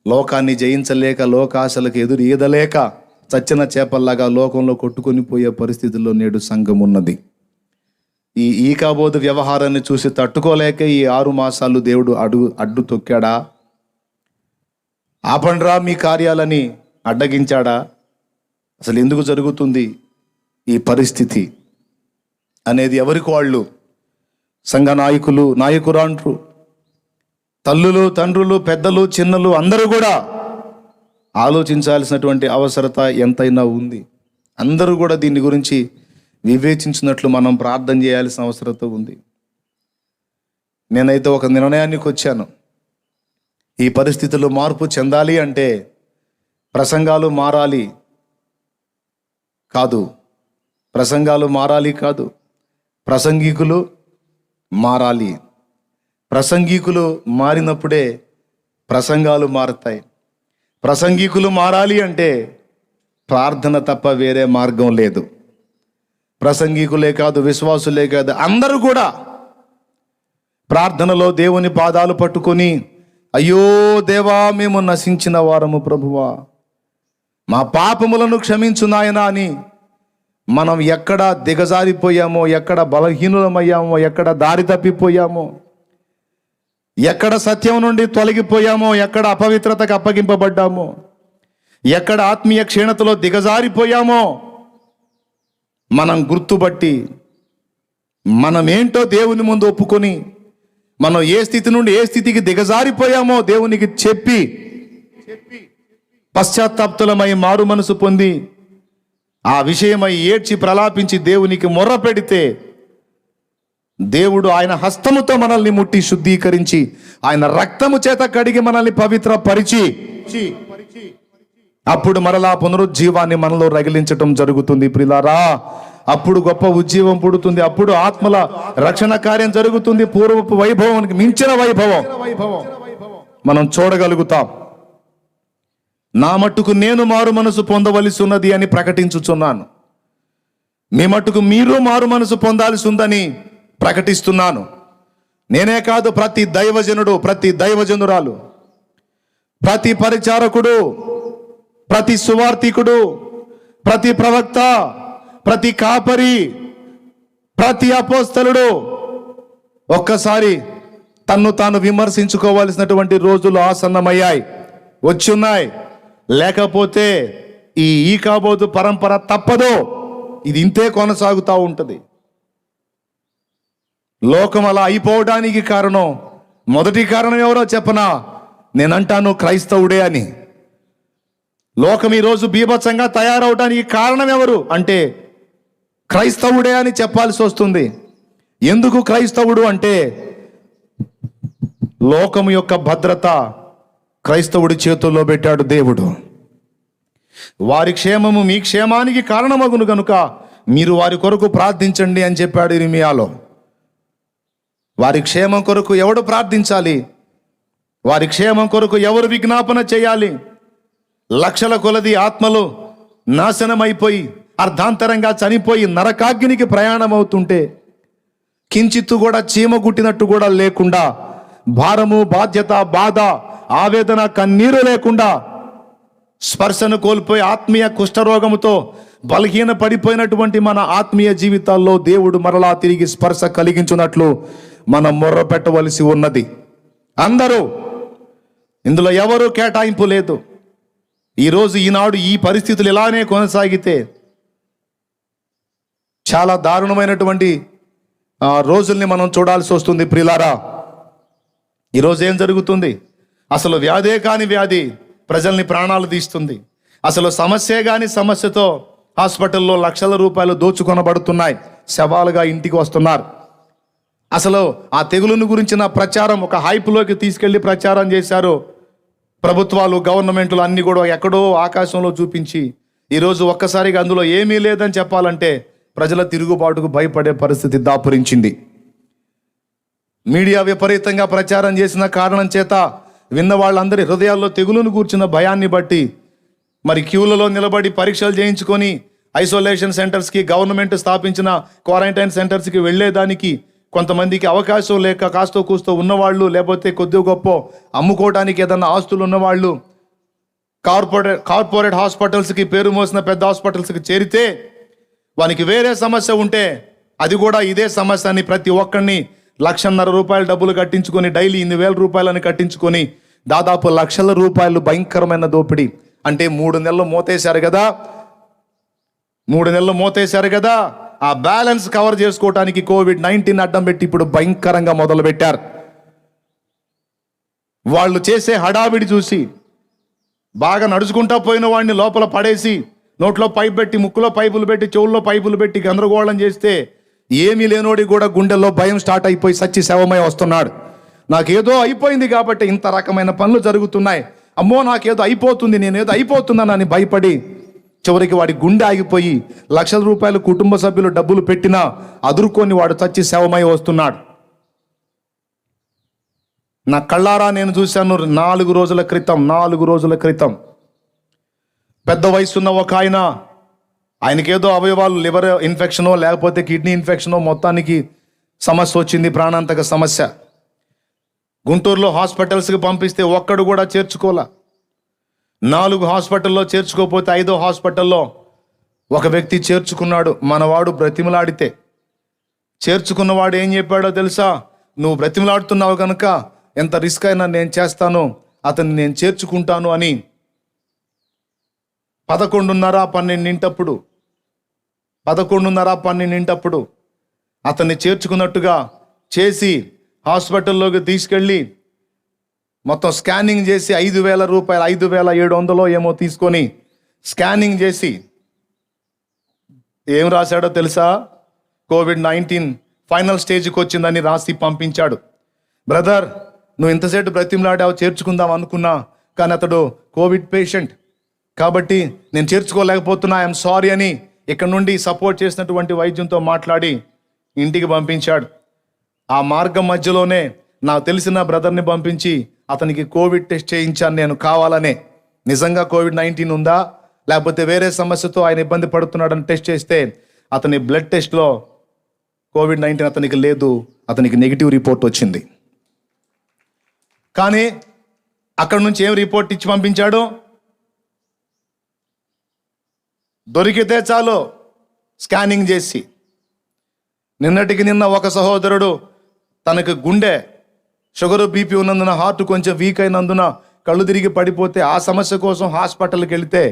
లోకాన్ని జయించలేక, లోకాశలకు ఎదురు ఈదలేక చచ్చిన చేపల్లాగా లోకంలో కొట్టుకొని పోయే పరిస్థితుల్లో నేడు సంఘం ఉన్నది. ఈ కాబోదు వ్యవహారాన్ని చూసి తట్టుకోలేక ఈ 6 మాసాలు దేవుడు అడ్డు తొక్కాడా? ఆపండ్రా మీ కార్యాలని అడ్డగించాడా? అసలు ఎందుకు జరుగుతుంది ఈ పరిస్థితి అనేది ఎవరికి వాళ్ళు, సంఘ నాయకులు, నాయకురాండ్రు, తల్లులు, తండ్రులు, పెద్దలు, చిన్నలు అందరూ కూడా ఆలోచించాల్సినటువంటి అవసరత ఎంతైనా ఉంది. అందరూ కూడా దీని గురించి వివేచించినట్లు మనం ప్రార్థన చేయాల్సిన అవసరత ఉంది. నేనైతే ఒక నిర్ణయానికి వచ్చాను. ఈ పరిస్థితుల్లో మార్పు చెందాలి అంటే ప్రసంగాలు మారాలి కాదు, ప్రసంగికులు మారాలి. ప్రసంగికులు మారినప్పుడే ప్రసంగాలు మారుతాయి. ప్రసంగికులు మారాలి అంటే ప్రార్థన తప్ప వేరే మార్గం లేదు. ప్రసంగికులే కాదు, విశ్వాసులే కాదు, అందరూ కూడా ప్రార్థనలో దేవుని పాదాలు పట్టుకొని, అయ్యో దేవా మేము నశించిన వారము ప్రభువా, మా పాపములను క్షమించు నాయనా అని మనం ఎక్కడ దిగజారిపోయామో, ఎక్కడ బలహీనులమయ్యామో, ఎక్కడ దారి తప్పిపోయామో, ఎక్కడ సత్యం నుండి తొలగిపోయామో, ఎక్కడ అపవిత్రతకు అప్పగింపబడ్డామో, ఎక్కడ ఆత్మీయ క్షీణతలో దిగజారిపోయామో మనం గుర్తుపట్టి మనమేంటో దేవుని ముందు ఒప్పుకొని మనం ఏ స్థితి నుండి ఏ స్థితికి దిగజారిపోయామో దేవునికి చెప్పి పశ్చాత్తాప్తులమై మారు మనసు పొంది ఆ విషయమై ఏడ్చి ప్రలాపించి దేవునికి మొర్ర పెడితే దేవుడు ఆయన హస్తముతో మనల్ని ముట్టి శుద్ధీకరించి ఆయన రక్తము చేత కడిగి మనల్ని పవిత్రపరిచి అప్పుడు మరలా పునరుజ్జీవాన్ని మనలో రగిలించటం జరుగుతుంది ప్రియులారా. అప్పుడు గొప్ప ఉజ్జీవం పుడుతుంది. అప్పుడు ఆత్మల రక్షణ కార్యం జరుగుతుంది. పూర్వపు వైభవానికి మించిన వైభవం మనం చూడగలుగుతాం. నా మట్టుకు నేను మారు మనసు పొందవలసి ఉన్నది అని ప్రకటించుచున్నాను. మీ మట్టుకు మీరు మారు మనసు పొందాల్సి ఉందని ప్రకటిస్తున్నాను. నేనే కాదు, ప్రతి దైవజనుడు, ప్రతి దైవజనురాలు, ప్రతి పరిచారకుడు, ప్రతి సువార్థికుడు, ప్రతి ప్రవక్త, ప్రతి కాపరి, ప్రతి అపోస్తలుడు ఒక్కసారి తన్ను తాను విమర్శించుకోవాల్సినటువంటి రోజులు ఆసన్నమయ్యాయి, వచ్చున్నాయి. లేకపోతే ఈ కాబోతు పరంపర తప్పదు. ఇది ఇంతే కొనసాగుతూ ఉంటుంది. లోకం అలా అయిపోవడానికి కారణం, మొదటి కారణం ఎవరో చెప్పనా? నేనంటాను క్రైస్తవుడే అని. లోకం ఈరోజు బీభత్సంగా తయారవడానికి కారణం ఎవరు అంటే క్రైస్తవుడే అని చెప్పాల్సి వస్తుంది. ఎందుకు క్రైస్తవుడు అంటే లోకం యొక్క భద్రత క్రైస్తవుడి చేతుల్లో పెట్టాడు దేవుడు. వారి క్షేమము మీ క్షేమానికి కారణమగును గనుక మీరు వారి కొరకు ప్రార్థించండి అని చెప్పాడు ఇర్మీయాలో. వారి క్షేమం కొరకు ఎవడు ప్రార్థించాలి? వారి క్షేమం కొరకు ఎవరు విజ్ఞాపన చేయాలి? లక్షల కొలది ఆత్మలు నాశనమైపోయి అర్ధాంతరంగా చనిపోయి నరకాగ్నికి ప్రయాణం అవుతుంటే కించిత్తు కూడా చీమ గుట్టినట్టు కూడా లేకుండా, భారము, బాధ్యత, బాధ, ఆవేదన, కన్నీరు లేకుండా, స్పర్శను కోల్పోయి ఆత్మీయ కుష్ఠరోగముతో బలహీన పడిపోయినటువంటి మన ఆత్మీయ జీవితాల్లో దేవుడు మరలా తిరిగి స్పర్శ కలిగించున్నట్లు మనం మొర్ర పెట్టవలసి ఉన్నది. అందరూ, ఇందులో ఎవరు కేటాయింపు లేదు. ఈరోజు ఈనాడు ఈ పరిస్థితులు ఇలానే కొనసాగితే చాలా దారుణమైనటువంటి రోజుల్ని మనం చూడాల్సి వస్తుంది ప్రియులారా. ఈరోజు ఏం జరుగుతుంది? అసలు వ్యాధే కాని వ్యాధి ప్రజల్ని ప్రాణాలు తీస్తుంది. అసలు సమస్యే కాని సమస్యతో హాస్పిటల్లో లక్షల రూపాయలు దోచుకొనబడుతున్నాయి. శవాలుగా ఇంటికి వస్తున్నారు. అసలు ఆ తెగులును గురించిన ప్రచారం ఒక హైప్లోకి తీసుకెళ్లి ప్రచారం చేశారు ప్రభుత్వాలు, గవర్నమెంట్లు అన్నీ కూడా ఎక్కడో ఆకాశంలో చూపించి ఈరోజు ఒక్కసారిగా అందులో ఏమీ లేదని చెప్పాలంటే ప్రజల తిరుగుబాటుకు భయపడే పరిస్థితి దాపురించింది. మీడియా విపరీతంగా ప్రచారం చేసిన కారణం చేత విన్న వాళ్ళందరి హృదయాల్లో తెగులును కూర్చున్న భయాన్ని బట్టి మరి క్యూలలో నిలబడి పరీక్షలు చేయించుకొని ఐసోలేషన్ సెంటర్స్కి, గవర్నమెంట్ స్థాపించిన క్వారంటైన్ సెంటర్స్కి వెళ్ళేదానికి కొంతమందికి అవకాశం లేక కాస్తో కూస్తో ఉన్నవాళ్ళు, లేకపోతే కొద్ది గొప్ప అమ్ముకోవడానికి ఏదన్నా ఆస్తులు ఉన్నవాళ్ళు కార్పొరేట్ హాస్పిటల్స్కి, పేరు మోసిన పెద్ద హాస్పిటల్స్కి చేరితే వానికి వేరే సమస్య ఉంటే అది కూడా ఇదే సమస్య అని ప్రతి ఒక్కరిని 1,50,000 రూపాయలు డబ్బులు కట్టించుకొని డైలీ 8,000 రూపాయలని కట్టించుకొని దాదాపు లక్షల రూపాయలు భయంకరమైన దోపిడీ. అంటే 3 నెలలు మోతేశారు కదా, 3 నెలలు మోతేశారు కదా, ఆ బ్యాలెన్స్ కవర్ చేసుకోవడానికి COVID-19 అడ్డం పెట్టి ఇప్పుడు భయంకరంగా మొదలు పెట్టారు. వాళ్ళు చేసే హడావిడి చూసి బాగా నడుచుకుంటా పోయిన వాడిని లోపల పడేసి నోట్లో పైపు పెట్టి, ముక్కులో పైపులు పెట్టి, చెవుల్లో పైపులు పెట్టి గందరగోళం చేస్తే ఏమీ లేనోడి కూడా గుండెల్లో భయం స్టార్ట్ అయిపోయి సచ్చి శవమై వస్తున్నాడు. నాకేదో అయిపోయింది కాబట్టి ఇంత రకమైన పనులు జరుగుతున్నాయి, అమ్మో నాకేదో అయిపోతుంది, నేనేదో అయిపోతున్నానని భయపడి చివరికి వాడి గుండె ఆగిపోయి లక్షల రూపాయలు కుటుంబ సభ్యులు డబ్బులు పెట్టినా అదురుకొని వాడు చచ్చి శవమై వస్తున్నాడు. నా కళ్ళారా నేను చూశాను 4 రోజుల క్రితం పెద్ద వయసున్న ఒక ఆయనకేదో అవయవాలు లివర్ ఇన్ఫెక్షనో లేకపోతే కిడ్నీ ఇన్ఫెక్షనో మొత్తానికి సమస్య వచ్చింది, ప్రాణాంతక సమస్య. గుంటూరులో హాస్పిటల్స్కి పంపిస్తే ఒక్కడు కూడా చేర్చుకోలే. 4 హాస్పిటల్లో చేర్చుకోకపోతే 5వ హాస్పిటల్లో ఒక వ్యక్తి చేర్చుకున్నాడు. మనవాడు బ్రతిమలాడితే చేర్చుకున్నవాడు ఏం చెప్పాడో తెలుసా? నువ్వు బ్రతిమలాడుతున్నావు కనుక ఎంత రిస్క్ అయినా నేను చేస్తాను, అతన్ని నేను చేర్చుకుంటాను అని 11:30, 12 నింటప్పుడు 11:30, 12 అతన్ని చేర్చుకున్నట్టుగా చేసి హాస్పిటల్లోకి తీసుకెళ్ళి మొత్తం స్కానింగ్ చేసి 5,000 రూపాయలు, 5,700 ఏమో తీసుకొని స్కానింగ్ చేసి ఏం రాశాడో తెలుసా? COVID-19 ఫైనల్ స్టేజ్కి వచ్చిందని రాసి పంపించాడు. బ్రదర్, నువ్వు ఇంతసేపు బ్రతిమలాడావు, చేర్చుకుందాం అనుకున్నా, కానీ అతడు కోవిడ్ పేషెంట్ కాబట్టి నేను చేర్చుకోలేకపోతున్నా, ఐఎమ్ సారీ అని ఇక్కడ నుండి సపోర్ట్ చేసినటువంటి వైద్యంతో మాట్లాడి ఇంటికి పంపించాడు. ఆ మార్గం మధ్యలోనే నాకు తెలిసిన బ్రదర్ని పంపించి అతనికి కోవిడ్ టెస్ట్ చేయించాను నేను కావాలనే. నిజంగా COVID-19 ఉందా లేకపోతే వేరే సమస్యతో ఆయన ఇబ్బంది పడుతున్నాడని టెస్ట్ చేస్తే అతని బ్లడ్ టెస్ట్లో COVID-19 అతనికి లేదు, అతనికి నెగిటివ్ రిపోర్ట్ వచ్చింది. కానీ అక్కడ నుంచి ఏం రిపోర్ట్ ఇచ్చి పంపించాడు? దొరికితే చాలు స్కానింగ్ చేసి. నిన్నటికి నిన్న ఒక సహోదరుడు తనకు గుండె షుగరు బీపీ ఉన్నందున, హార్ట్ కొంచెం వీక్ అయినందున కళ్ళు తిరిగి పడిపోతే ఆ సమస్య కోసం హాస్పిటల్కి వెళితే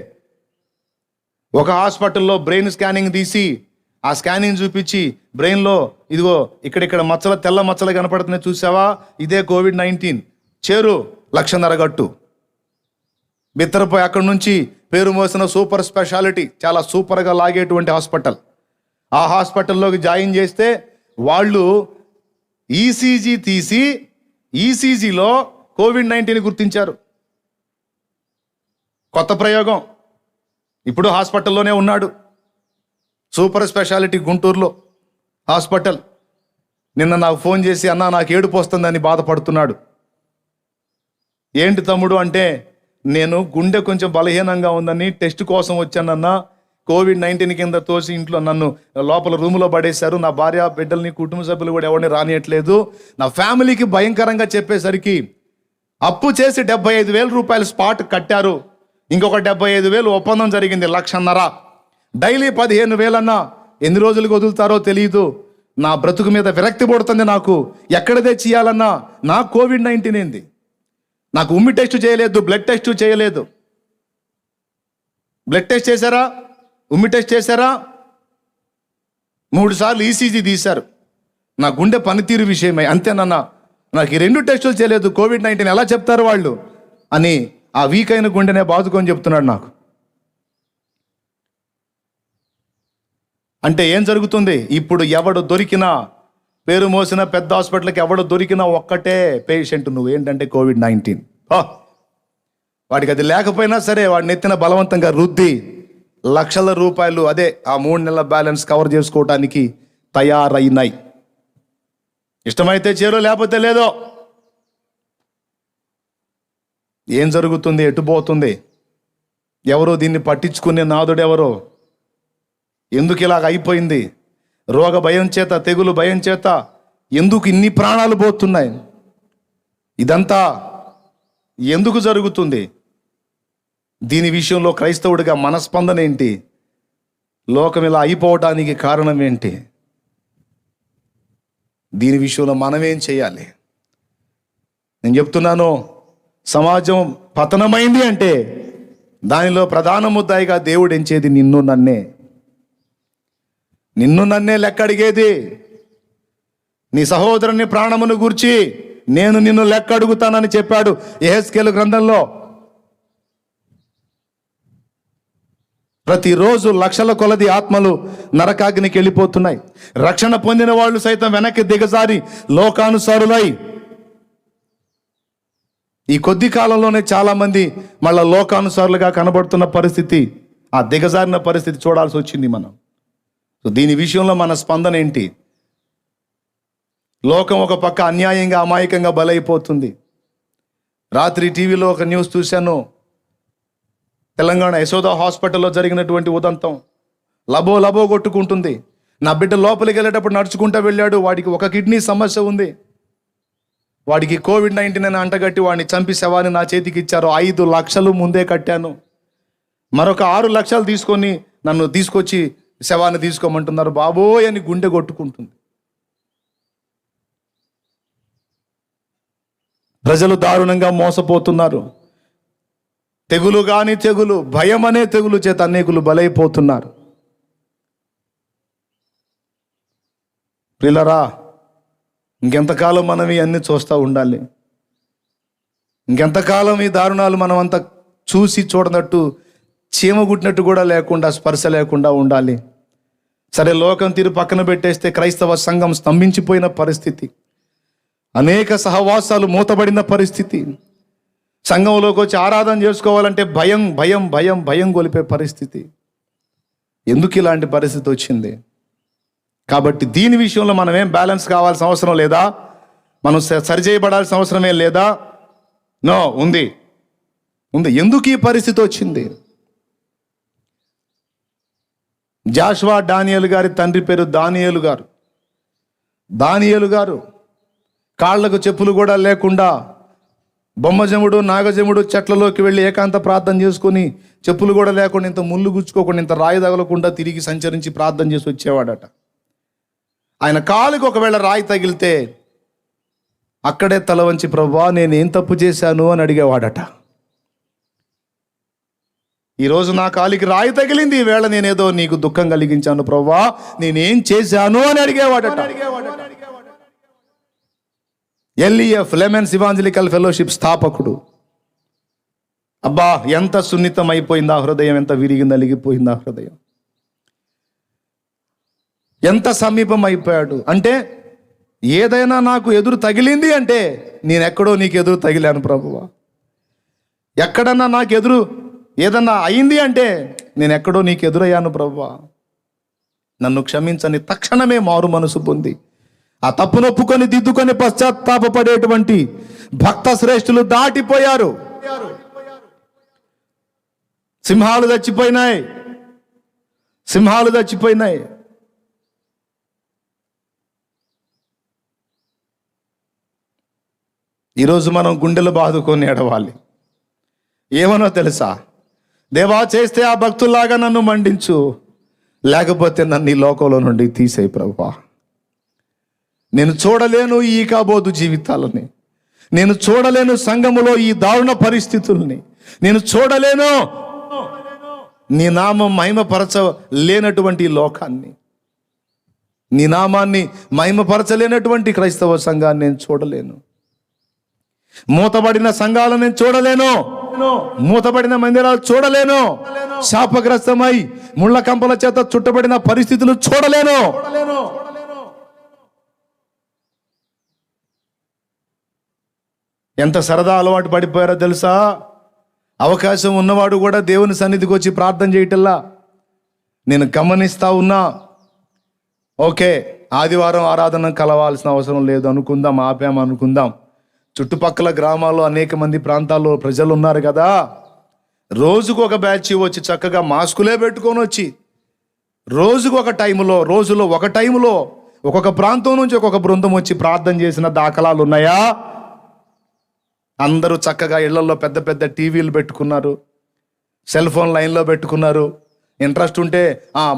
ఒక హాస్పిటల్లో బ్రెయిన్ స్కానింగ్ తీసి ఆ స్కానింగ్ చూపించి బ్రెయిన్లో ఇదిగో ఇక్కడిక్కడ మచ్చలు, తెల్ల మచ్చలు కనపడుతున్నాయి చూసావా, ఇదే COVID-19, చేరు 1,50,000 గట్టు. బిత్తరపోయి అక్కడి నుంచి పేరు మోసిన సూపర్ స్పెషాలిటీ, చాలా సూపర్గా లాగేటువంటి హాస్పిటల్. ఆ హాస్పిటల్లోకి జాయిన్ చేస్తే వాళ్ళు ఈసీజీ తీసి ఈసీజీలో COVID-19 గుర్తించారు. కొత్త ప్రయోగం. ఇప్పుడు హాస్పిటల్లోనే ఉన్నాడు, సూపర్ స్పెషాలిటీ గుంటూరులో హాస్పిటల్. నిన్న నాకు ఫోన్ చేసి, అన్నా నాకు ఏడుపు వస్తుందని బాధపడుతున్నాడు. ఏంటి తమ్ముడు అంటే, నేను గుండె కొంచెం బలహీనంగా ఉందని టెస్ట్ కోసం వచ్చానన్నా, COVID-19 కింద తోసి ఇంట్లో నన్ను లోపల రూములో పడేశారు, నా భార్య బిడ్డల్ని కుటుంబ సభ్యులు కూడా ఎవరిని రానియట్లేదు, నా ఫ్యామిలీకి భయంకరంగా చెప్పేసరికి అప్పు చేసి 75,000 రూపాయలు స్పాట్ కట్టారు, ఇంకొక 75,000 ఒప్పందం జరిగింది, 1,50,000. డైలీ 15,000 అన్నా ఎన్ని రోజులకు వదులుతారో తెలియదు. నా బ్రతుకు మీద విరక్తి పడుతుంది నాకు. ఎక్కడ తెచ్చియాలన్నా నాకు COVID-19 ఏంది? నాకు ఉమ్మి టెస్ట్ చేయలేదు, బ్లడ్ టెస్ట్ చేయలేదు. బ్లడ్ టెస్ట్ చేశారా? ఉమ్మి టెస్ట్ చేశారా? 3 సార్లు ఈసీజీ తీశారు. నా గుండె పనితీరు విషయమై అంతేనన్నా, నాకు ఈ 2 టెస్టులు చేయలేదు, COVID-19 ఎలా చెప్తారు వాళ్ళు అని ఆ వీక్ అయిన గుండెనే బాదుకొని చెప్తున్నాడు నాకు. అంటే ఏం జరుగుతుంది? ఇప్పుడు ఎవడు దొరికినా, పేరు మోసిన పెద్ద హాస్పిటల్కి ఎవడు దొరికినా ఒక్కటే పేషెంట్, నువ్వేంటంటే COVID-19. వాడికి అది లేకపోయినా సరే వాడిని ఎత్తిన బలవంతంగా రుద్ది లక్షల రూపాయలు అదే ఆ 3 నెలల బ్యాలెన్స్ కవర్ చేసుకోవటానికి తయారైనాయి. ఇష్టమైతే చేరో, లేకపోతే లేదో. ఏం జరుగుతుంది? ఎటుపోతుంది? ఎవరో దీన్ని పట్టించుకునే నాదుడెవరో? ఎందుకు ఇలాగ అయిపోయింది? రోగ భయం చేత, తెగులు భయం చేత ఎందుకు ఇన్ని ప్రాణాలు పోతున్నాయి? ఇదంతా ఎందుకు జరుగుతుంది? దీని విషయంలో క్రైస్తవుడిగా మన స్పందన ఏంటి? లోకం ఇలా అయిపోవటానికి కారణం ఏంటి? దీని విషయంలో మనమేం చేయాలి? నేను చెప్తున్నాను, సమాజం పతనమైంది అంటే దానిలో ప్రధాన ముద్దాయిగా దేవుడు ఎంచేది నిన్ను నన్నే లెక్క అడిగేది. నీ సహోదరుని ప్రాణమును గూర్చి నేను నిన్ను లెక్క అడుగుతానని చెప్పాడు యెహెజ్కేలు గ్రంథంలో. ప్రతిరోజు లక్షల కొలది ఆత్మలు నరకాగ్నికి వెళ్ళిపోతున్నాయి. రక్షణ పొందిన వాళ్ళు సైతం వెనక్కి దిగజారి లోకానుసారులై ఈ కొద్ది కాలంలోనే చాలా మంది మళ్ళా లోకానుసారులుగా కనబడుతున్న పరిస్థితి, ఆ దిగజారిన పరిస్థితి చూడాల్సి వచ్చింది మనం. సో దీని విషయంలో మన స్పందన ఏంటి? లోకం ఒక పక్క అన్యాయంగా, అమాయకంగా బలైపోతుంది. రాత్రి టీవీలో ఒక న్యూస్ చూశాను. తెలంగాణ యశోద హాస్పిటల్లో జరిగినటువంటి ఉదంతం. లబో కొట్టుకుంటుంది. నా బిడ్డ లోపలికి వెళ్ళేటప్పుడు నడుచుకుంటూ వెళ్ళాడు. వాడికి ఒక కిడ్నీ సమస్య ఉంది. వాడికి COVID-19 అని అంటగట్టి వాడిని చంపి శవాన్ని నా చేతికి ఇచ్చారు. 5 లక్షలు ముందే కట్టాను. మరొక 6 లక్షలు తీసుకొని నన్ను తీసుకొచ్చి శవాన్ని తీసుకోమంటున్నారు. బాబోయ్ అని గుండె కొట్టుకుంటుంది. ప్రజలు దారుణంగా మోసపోతున్నారు. తెగులు కాని తెగులు, భయం అనే తెగులు చేత అనేకులు బలైపోతున్నారు. ప్రియులరా, ఇంకెంతకాలం మనం ఇవన్నీ చూస్తూ ఉండాలి? ఇంకెంతకాలం ఈ దారుణాలు మనం అంతా చూసి చూడనట్టు, చీమ గుట్టినట్టు కూడా లేకుండా, స్పర్శ లేకుండా ఉండాలి? సరే, లోకం తీరు పక్కన పెట్టేస్తే క్రైస్తవ సంఘం స్తంభించిపోయిన పరిస్థితి, అనేక సహవాసాలు మూతబడిన పరిస్థితి, సంఘంలోకి వచ్చి ఆరాధన చేసుకోవాలంటే భయం భయం భయం భయం గొలిపే పరిస్థితి. ఎందుకు ఇలాంటి పరిస్థితి వచ్చింది? కాబట్టి దీని విషయంలో మనం ఏం బ్యాలెన్స్ కావాల్సిన అవసరం లేదా? మనం సరిచేయబడాల్సిన అవసరమే లేదా? నో, ఉంది. ఎందుకు ఈ పరిస్థితి వచ్చింది? జాషువా డానియేలు గారి తండ్రి పేరు దానియేలు గారు. దానియేలు గారు కాళ్లకు చెప్పులు కూడా లేకుండా బొమ్మజముడు నాగజముడు చెట్లలోకి వెళ్ళి ఏకాంత ప్రార్థన చేసుకొని, చెప్పులు కూడా లేకుండా, ఇంత ముళ్ళు గుచ్చుకోకుండా, ఇంత రాయి తగలకుండా తిరిగి సంచరించి ప్రార్థన చేసి వచ్చేవాడట. ఆయన కాలుకి ఒకవేళ రాయి తగిలితే అక్కడే తల వంచి, ప్రభువా నేనేం తప్పు చేశాను అని అడిగేవాడట. ఈరోజు నా కాలికి రాయి తగిలింది, ఈవేళ నేనేదో నీకు దుఃఖం కలిగించాను ప్రభువా, నేనేం చేశాను అని అడిగేవాడట. LEF లెమన్స్ ఇవాంజలికల్ ఫెలోషిప్ స్థాపకుడు. అబ్బా, ఎంత సున్నితం అయిపోయింది ఆ హృదయం, ఎంత విరిగి నలిగిపోయింది ఆ హృదయం, ఎంత సమీపం అయిపోయాడు అంటే, ఏదైనా నాకు ఎదురు తగిలింది అంటే నేనెక్కడో నీకు ఎదురు తగిలాను ప్రభువా. ఎక్కడన్నా నాకు ఎదురు ఏదన్నా అయింది అంటే నేను ఎక్కడో నీకు ఎదురయ్యాను ప్రభువా, నన్ను క్షమించని తక్షణమే మారు మనసు పొంది ఆ తప్పునొప్పుకొని దిద్దుకొని పశ్చాత్తాపపడేటువంటి భక్త శ్రేష్ఠులు దాటిపోయారు. సింహాలు చచ్చిపోయినాయి. ఈరోజు మనం గుండెలు బాదుకొని ఎడవాలి. ఏమనో తెలుసా? దేవా, చేస్తే ఆ భక్తుల్లాగా నన్ను మండించు, లేకపోతే నన్ను ఈ లోకంలో నుండి తీసేయి ప్రభువా. నేను చూడలేను ఈ కాబోదు జీవితాలని, నేను చూడలేను సంఘములో ఈ దారుణ పరిస్థితుల్ని, నేను చూడలేను నీ నామం మహిమపరచలేనటువంటి లోకాన్ని, నీ నామాన్ని మహిమపరచలేనటువంటి క్రైస్తవ సంఘాన్ని నేను చూడలేను. మూతబడిన సంఘాలను నేను చూడలేను, మూతబడిన మందిరాలు చూడలేను, శాపగ్రస్తమై ముళ్ళ కంపల చేత చుట్టబడిన పరిస్థితులు చూడలేను. ఎంత సరదా అలవాటు పడిపోయారో తెలుసా? అవకాశం ఉన్నవాడు కూడా దేవుని సన్నిధికి వచ్చి ప్రార్థన చేయటల్లా. నేను గమనిస్తా ఉన్నా. ఓకే, ఆదివారం ఆరాధన కలవాల్సిన అవసరం లేదు అనుకుందాం, ఆపామనుకుందాం. చుట్టుపక్కల గ్రామాల్లో అనేక మంది ప్రాంతాల్లో ప్రజలు ఉన్నారు కదా, రోజుకు ఒక బ్యాచ్ వచ్చి చక్కగా మాస్కులే పెట్టుకొని వచ్చి రోజుకు ఒక టైంలో, రోజులో ఒక టైంలో ఒక్కొక్క ప్రాంతం నుంచి ఒక్కొక్క బృందం వచ్చి ప్రార్థన చేసిన దాఖలాలు ఉన్నాయా? అందరూ చక్కగా ఇళ్లలో పెద్ద పెద్ద టీవీలు పెట్టుకున్నారు, సెల్ ఫోన్ లైన్లో పెట్టుకున్నారు. ఇంట్రెస్ట్ ఉంటే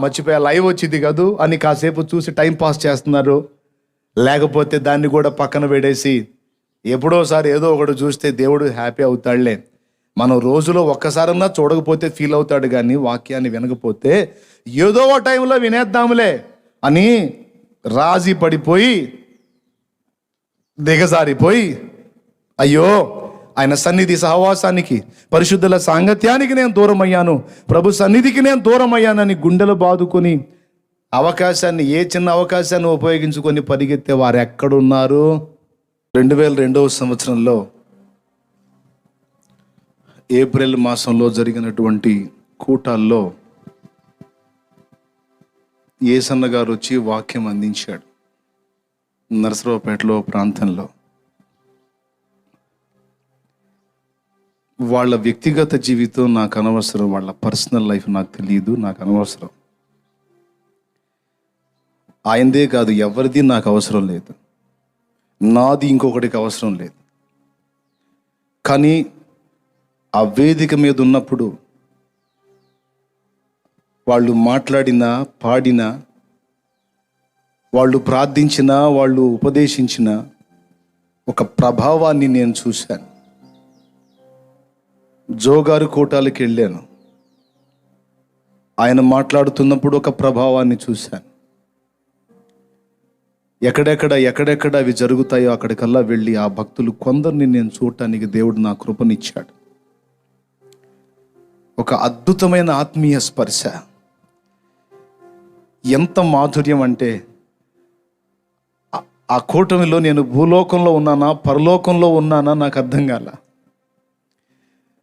మర్చిపోయా లైవ్ వచ్చింది కదూ అని కాసేపు చూసి టైం పాస్ చేస్తున్నారు. లేకపోతే దాన్ని కూడా పక్కన పెడేసి ఎప్పుడోసారి ఏదో ఒకటి చూస్తే దేవుడు హ్యాపీ అవుతాడులే, మనం రోజులో ఒక్కసారన్నా చూడకపోతే ఫీల్ అవుతాడు, కానీ వాక్యాన్ని వినకపోతే ఏదో ఒక టైంలో వినేద్దాములే అని రాజీ పడిపోయి దిగజారిపోయి, అయ్యో ఆయన సన్నిధి సహవాసానికి, పరిశుద్ధుల సాంగత్యానికి నేను దూరం అయ్యాను, ప్రభు సన్నిధికి నేను దూరం అయ్యానని గుండెలు బాదుకొని అవకాశాన్ని, ఏ చిన్న అవకాశాన్ని ఉపయోగించుకొని పరిగెత్తే వారు ఎక్కడున్నారు? 2002వ సంవత్సరంలో ఏప్రిల్ మాసంలో జరిగినటువంటి కూటాల్లో ఏసన్న గారు వచ్చి వాక్యం అందించాడు నరసరావుపేటలో ప్రాంతంలో. వాళ్ళ వ్యక్తిగత జీవితం నాకు అనవసరం, వాళ్ళ పర్సనల్ లైఫ్ నాకు తెలియదు, నాకు అనవసరం. ఆయనదే కాదు, ఎవరిది నాకు అవసరం లేదు, నాది ఇంకొకటికి అవసరం లేదు. కానీ ఆ వేదిక మీద ఉన్నప్పుడు వాళ్ళు మాట్లాడినా, పాడినా, వాళ్ళు ప్రార్థించినా, వాళ్ళు ఉపదేశించిన ఒక ప్రభావాన్ని నేను చూశాను. జోగారు కూటాలకు వెళ్ళాను, ఆయన మాట్లాడుతున్నప్పుడు ఒక ప్రభావాన్ని చూశాను. ఎక్కడెక్కడ అవి జరుగుతాయో అక్కడికల్లా వెళ్ళి ఆ భక్తులు కొందరిని నేను చూడటానికి దేవుడు నా కృపనిచ్చాడు. ఒక అద్భుతమైన ఆత్మీయ స్పర్శ. ఎంత మాధుర్యం అంటే ఆ కూటమిలో నేను భూలోకంలో ఉన్నానా పరలోకంలో ఉన్నానా నాకు అర్థం కాల.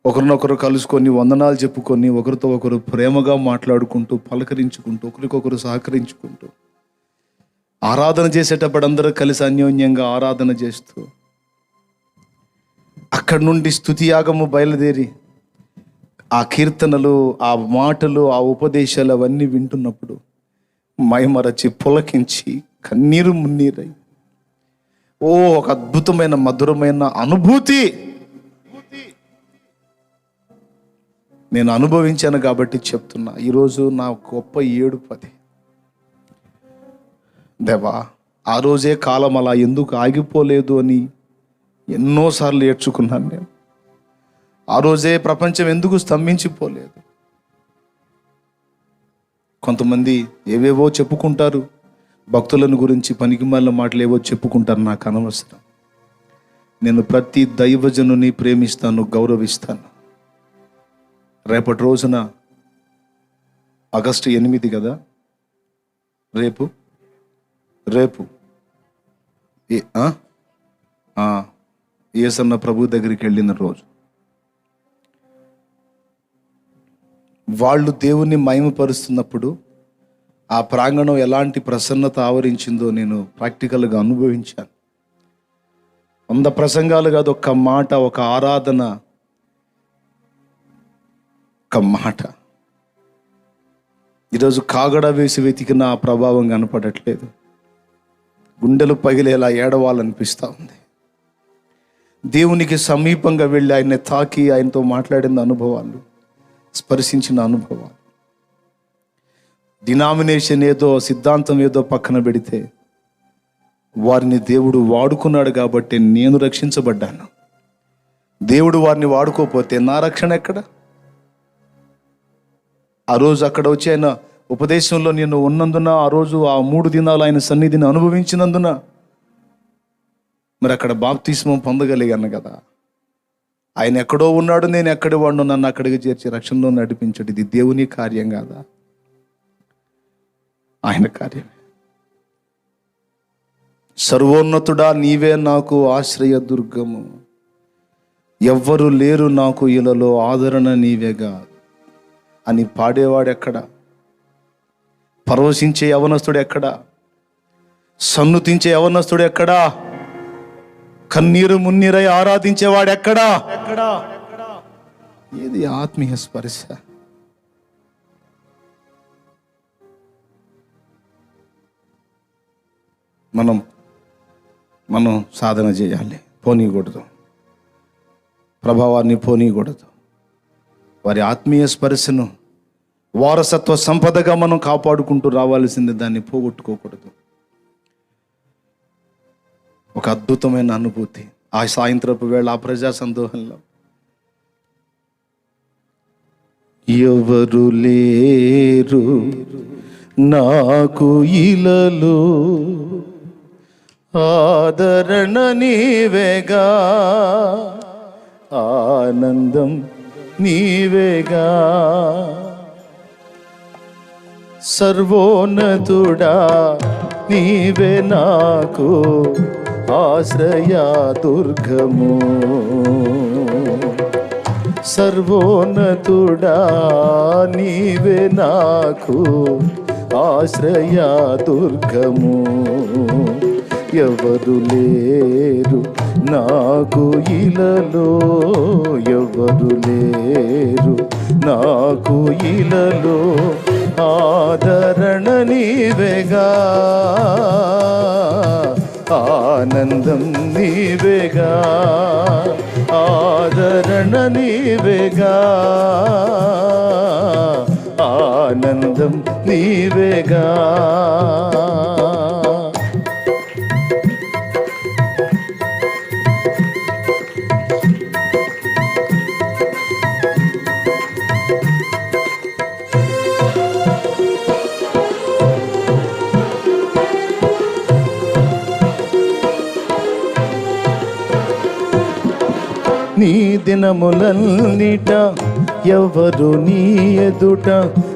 ఒకరినొకరు కలుసుకొని వందనాలు చెప్పుకొని ఒకరితో ఒకరు ప్రేమగా మాట్లాడుకుంటూ పలకరించుకుంటూ ఒకరికొకరు సహకరించుకుంటూ ఆరాధన చేసేటప్పుడు అందరూ కలిసి అన్యోన్యంగా ఆరాధన చేస్తూ అక్కడి నుండి స్తుతి యాగము బయలుదేరి ఆ కీర్తనలు, ఆ మాటలు, ఆ ఉపదేశాలు అవన్నీ వింటున్నప్పుడు మైమరచి పులకించి కన్నీరు మున్నీరై ఒక అద్భుతమైన మధురమైన అనుభూతి నేను అనుభవించాను కాబట్టి చెప్తున్నా. ఈరోజు నా గొప్ప ఏడుపది. దేవా, ఆ రోజే కాలం అలా ఎందుకు ఆగిపోలేదు అని ఎన్నోసార్లు ఏడ్చుకున్నాను నేను. ఆ రోజే ప్రపంచం ఎందుకు స్తంభించిపోలేదు. కొంతమంది ఏవేవో చెప్పుకుంటారు, భక్తులను గురించి పనికిమాలిన మాటలు ఏవో చెప్పుకుంటారు. నాకు అనవసరం. నేను ప్రతి దైవజనుని ప్రేమిస్తాను, గౌరవిస్తాను. రేపటి రోజున ఆగస్టు 8 కదా, రేపు యేసన్న ప్రభు దగ్గరికి వెళ్ళిన రోజు వాళ్ళు దేవుణ్ణి మహిమపరుస్తున్నప్పుడు ఆ ప్రాంగణం ఎలాంటి ప్రసన్నత ఆవరించిందో నేను ప్రాక్టికల్గా అనుభవించాను. 100 ప్రసంగాలు కాదు, ఒక్క మాట, ఒక ఆరాధన, ఒక మాట. ఈరోజు కాగడ వేసి వెతికిన ఆ ప్రభావం కనపడట్లేదు. గుండెలు పగిలేలా ఏడవాలనిపిస్తూ ఉంది. దేవునికి సమీపంగా వెళ్ళి ఆయన్ని తాకి ఆయనతో మాట్లాడిన అనుభవాలు, స్పర్శించిన అనుభవాలు. డినామినేషన్ ఏదో, సిద్ధాంతం ఏదో పక్కన పెడితే వారిని దేవుడు వాడుకున్నాడు కాబట్టి నేను రక్షించబడ్డాను. దేవుడు వారిని వాడుకోకపోతే నా రక్షణ ఎక్కడ? ఆ రోజు అక్కడ వచ్చి ఆయన ఉపదేశంలో నేను ఉన్నందున, ఆ రోజు ఆ 3 దినాలు ఆయన సన్నిధిని అనుభవించినందున మరి అక్కడ బాప్తిస్మం పొందగలిగాను కదా. ఆయన ఎక్కడో ఉన్నాడు, నేను ఎక్కడి వాడు, నన్ను అక్కడికి చేర్చి రక్షణలో నడిపించడు. ఇది దేవుని కార్యం కాదా? ఆయన కార్యమే. సర్వోన్నతుడా, నీవే నాకు ఆశ్రయ దుర్గము, ఎవ్వరు లేరు నాకు ఇలలో, ఆదరణ నీవేగా అని పాడేవాడు ఎక్కడ? పరవశించే యవనస్తుడు ఎక్కడా? సన్నుతించే యవనస్తుడు ఎక్కడా? కన్నీరు మున్నీరై ఆరాధించేవాడు ఎక్కడా? ఏది ఆత్మీయ స్పర్శ? మనం సాధన చేయాలి, పోనీయకూడదు, ప్రభావాన్ని పోనీయకూడదు. వారి ఆత్మీయ స్పర్శను వారసత్వ సంపదగా మనం కాపాడుకుంటూ రావాల్సింది, దాన్ని పోగొట్టుకోకూడదు. ఒక అద్భుతమైన అనుభూతి ఆ సాయంత్రపు వేళ ఆ ప్రజా సందోహంలో. ఎవరు లేరు నాకు ఇలలో, ఆదరణ నీవేగా, ఆనందం నీవేగా, సర్వోన్నతుడా నీవే నాకు ఆశ్రయ దుర్గము, సర్వోన్నతుడా నీవే నాకు ఆశ్రయ దుర్గము. ఎవరు లేరు నాకు ఇలలో, ఎవరు లేరు నాకు ఇలలో, ఆదరణ నీవేగా, ఆనందం నీవేగా, ఆదరణ నీవేగా, ఆనందం నీవేగా. నీ దినములన్నిట ఎవరు నీ ఎదుట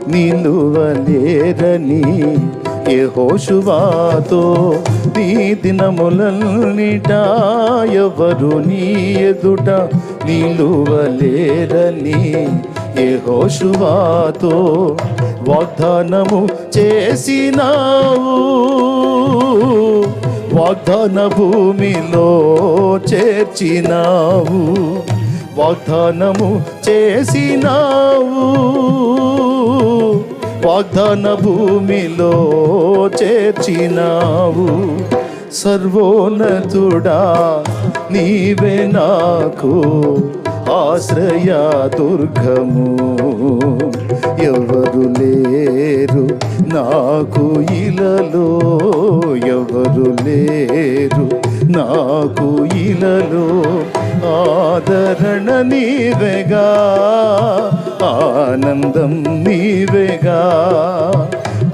నిలువలేరని యెహోషువతో, నీ దినములన్నిట ఎవరు నీ ఎదుట నిలువలేరని యెహోషువతో వాగ్దానము చేసినావు. వాగ్దాన భూమిలో చేర్చినావు. వాగ్దానము చేసినావు. వాగ్దాన భూమిలో చేర్చినావు. సర్వోన్నతుడా నీవే నాకు ఆశ్రయ దుర్గము. ఎవరు లేరు నాకు ఇలలో, ఎవరు లేరు నాకు ఇలలో. ఆదరణ నీవేగా, ఆనందం నీవేగా.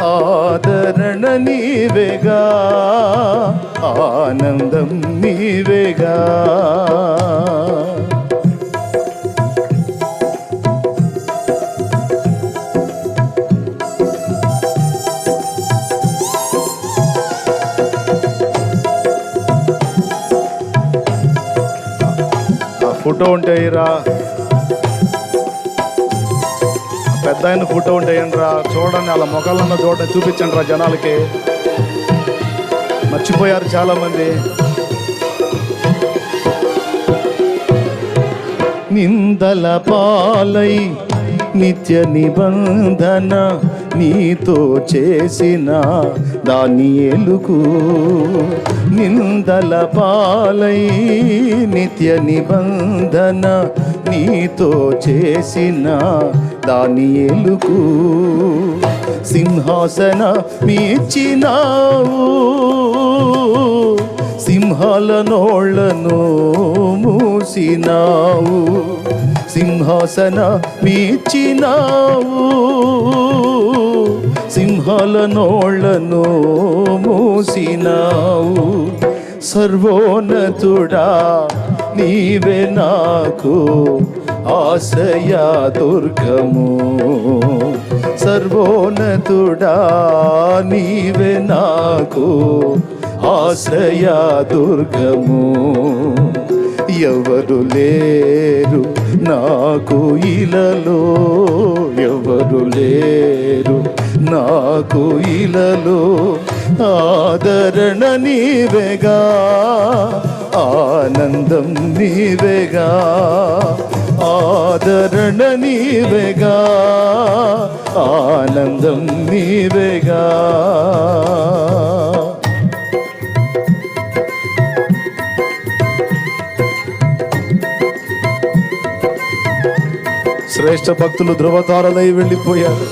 ఆదరణ నీవేగా, ఆనందం నీవేగా. ఫోటో ఉంటాయిరా, పెద్ద ఆయన ఫోటో ఉంటాయండి రా, చూడండి అలా మొక్కలన్న చూడండి, చూపించండి రా జనాలకి. మర్చిపోయారు చాలామంది. నిందల పాలై నిత్య నిబంధన నీతో చేసిన దానియేలుకు, నిందల పాలై నిత్య నిబంధన నీతో చేసిన దానియేలుకు సింహాసన మీచినావు. సింహాల నోళ్లను మూసినావు. సింహాసన మీచినావు. సింహాల నోళ్లను మూసినావు. సర్వోన్నతుడా నీవే నాకు ఆశ్రయ దుర్గము. సర్వోన్నతుడా నీవే నాకు ఆశ్రయ దుర్గము. ఎవరు లేరు నాకు ఇలలో, ఎవరు లేరు నాకు ఇలలో. ఆదరణ నీవేగా, ఆనందం నీవేగా. ఆదరణ నీవేగా, ఆనందం నీవేగా. శ్రేష్ఠ భక్తులు ధృవతారలై వెళ్ళిపోయారు.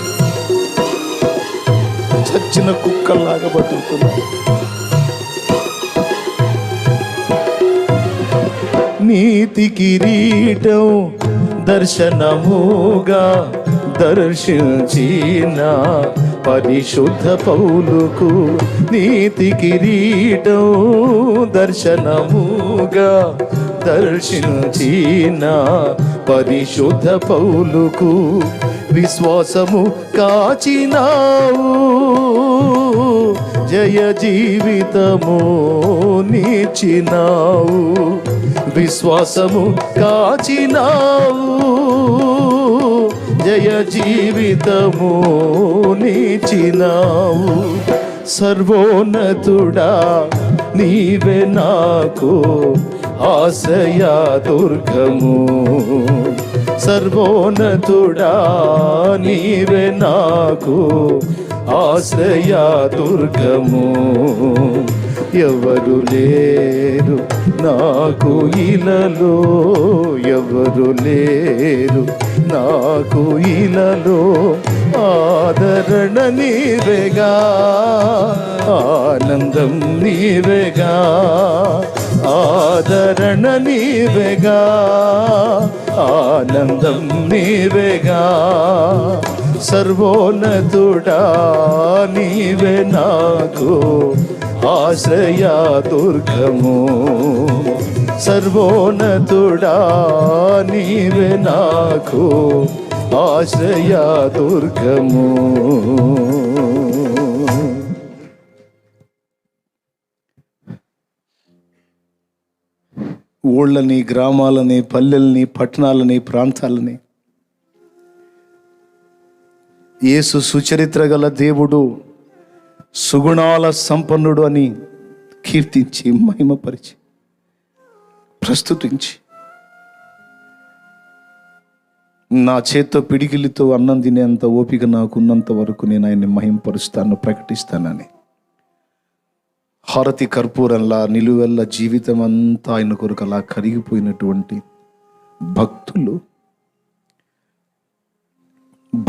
చచ్చిన కుక్కల్లాగా బతుకుతున్నారు. నీతి కిరీటం దర్శనముగా దర్శించిన పరిశుద్ధ పౌలుకు, నీతి కిరీటం దర్శనముగా దర్శించిన పరిశుద్ధ పౌలుకు విశ్వాసము కాచినావు. జయ జీవితము నీచినావు. విశ్వాసము కాచినావు. జయ జీవితము నీచినావు. సర్వోన్నతుడా నీవే నాకు ఆశ్రయ దుర్గము. సర్వోన్నతుడా నీవే నాకు ఆశ్రయ దుర్గము. ఎవరు లేరు నాకు ఇలలో, ఎవరు లేరు నాకు ఇలలో. ఆదరణ నీవేగా, ఆనందం నీవేగా. ఆదరణ నీవేగా, ఆనందం నీవేగా. సర్వోన్నతుడా నీవే నాకు ఆశ్రయ దుర్గము. సర్వోన్నతుడా నీవే నాకు ఆశ్రయ దుర్గము. ఊళ్ళని, గ్రామాలని, పల్లెల్ని, పట్టణాలని, ప్రాంతాలని యేసు సుచరిత్ర గల దేవుడు, సుగుణాల సంపన్నుడు అని కీర్తించి, మహిమపరిచి, ప్రస్తుతించి, నా చేత్తో పిడికిలితో అన్నం తినేంత ఓపిక నాకున్నంత వరకు నేను ఆయన్ని మహిమపరుస్తాను, ప్రకటిస్తానని హారతి కర్పూరంలా నిలువెల్ల జీవితం అంతా ఆయన కొరకు అలా కరిగిపోయినటువంటి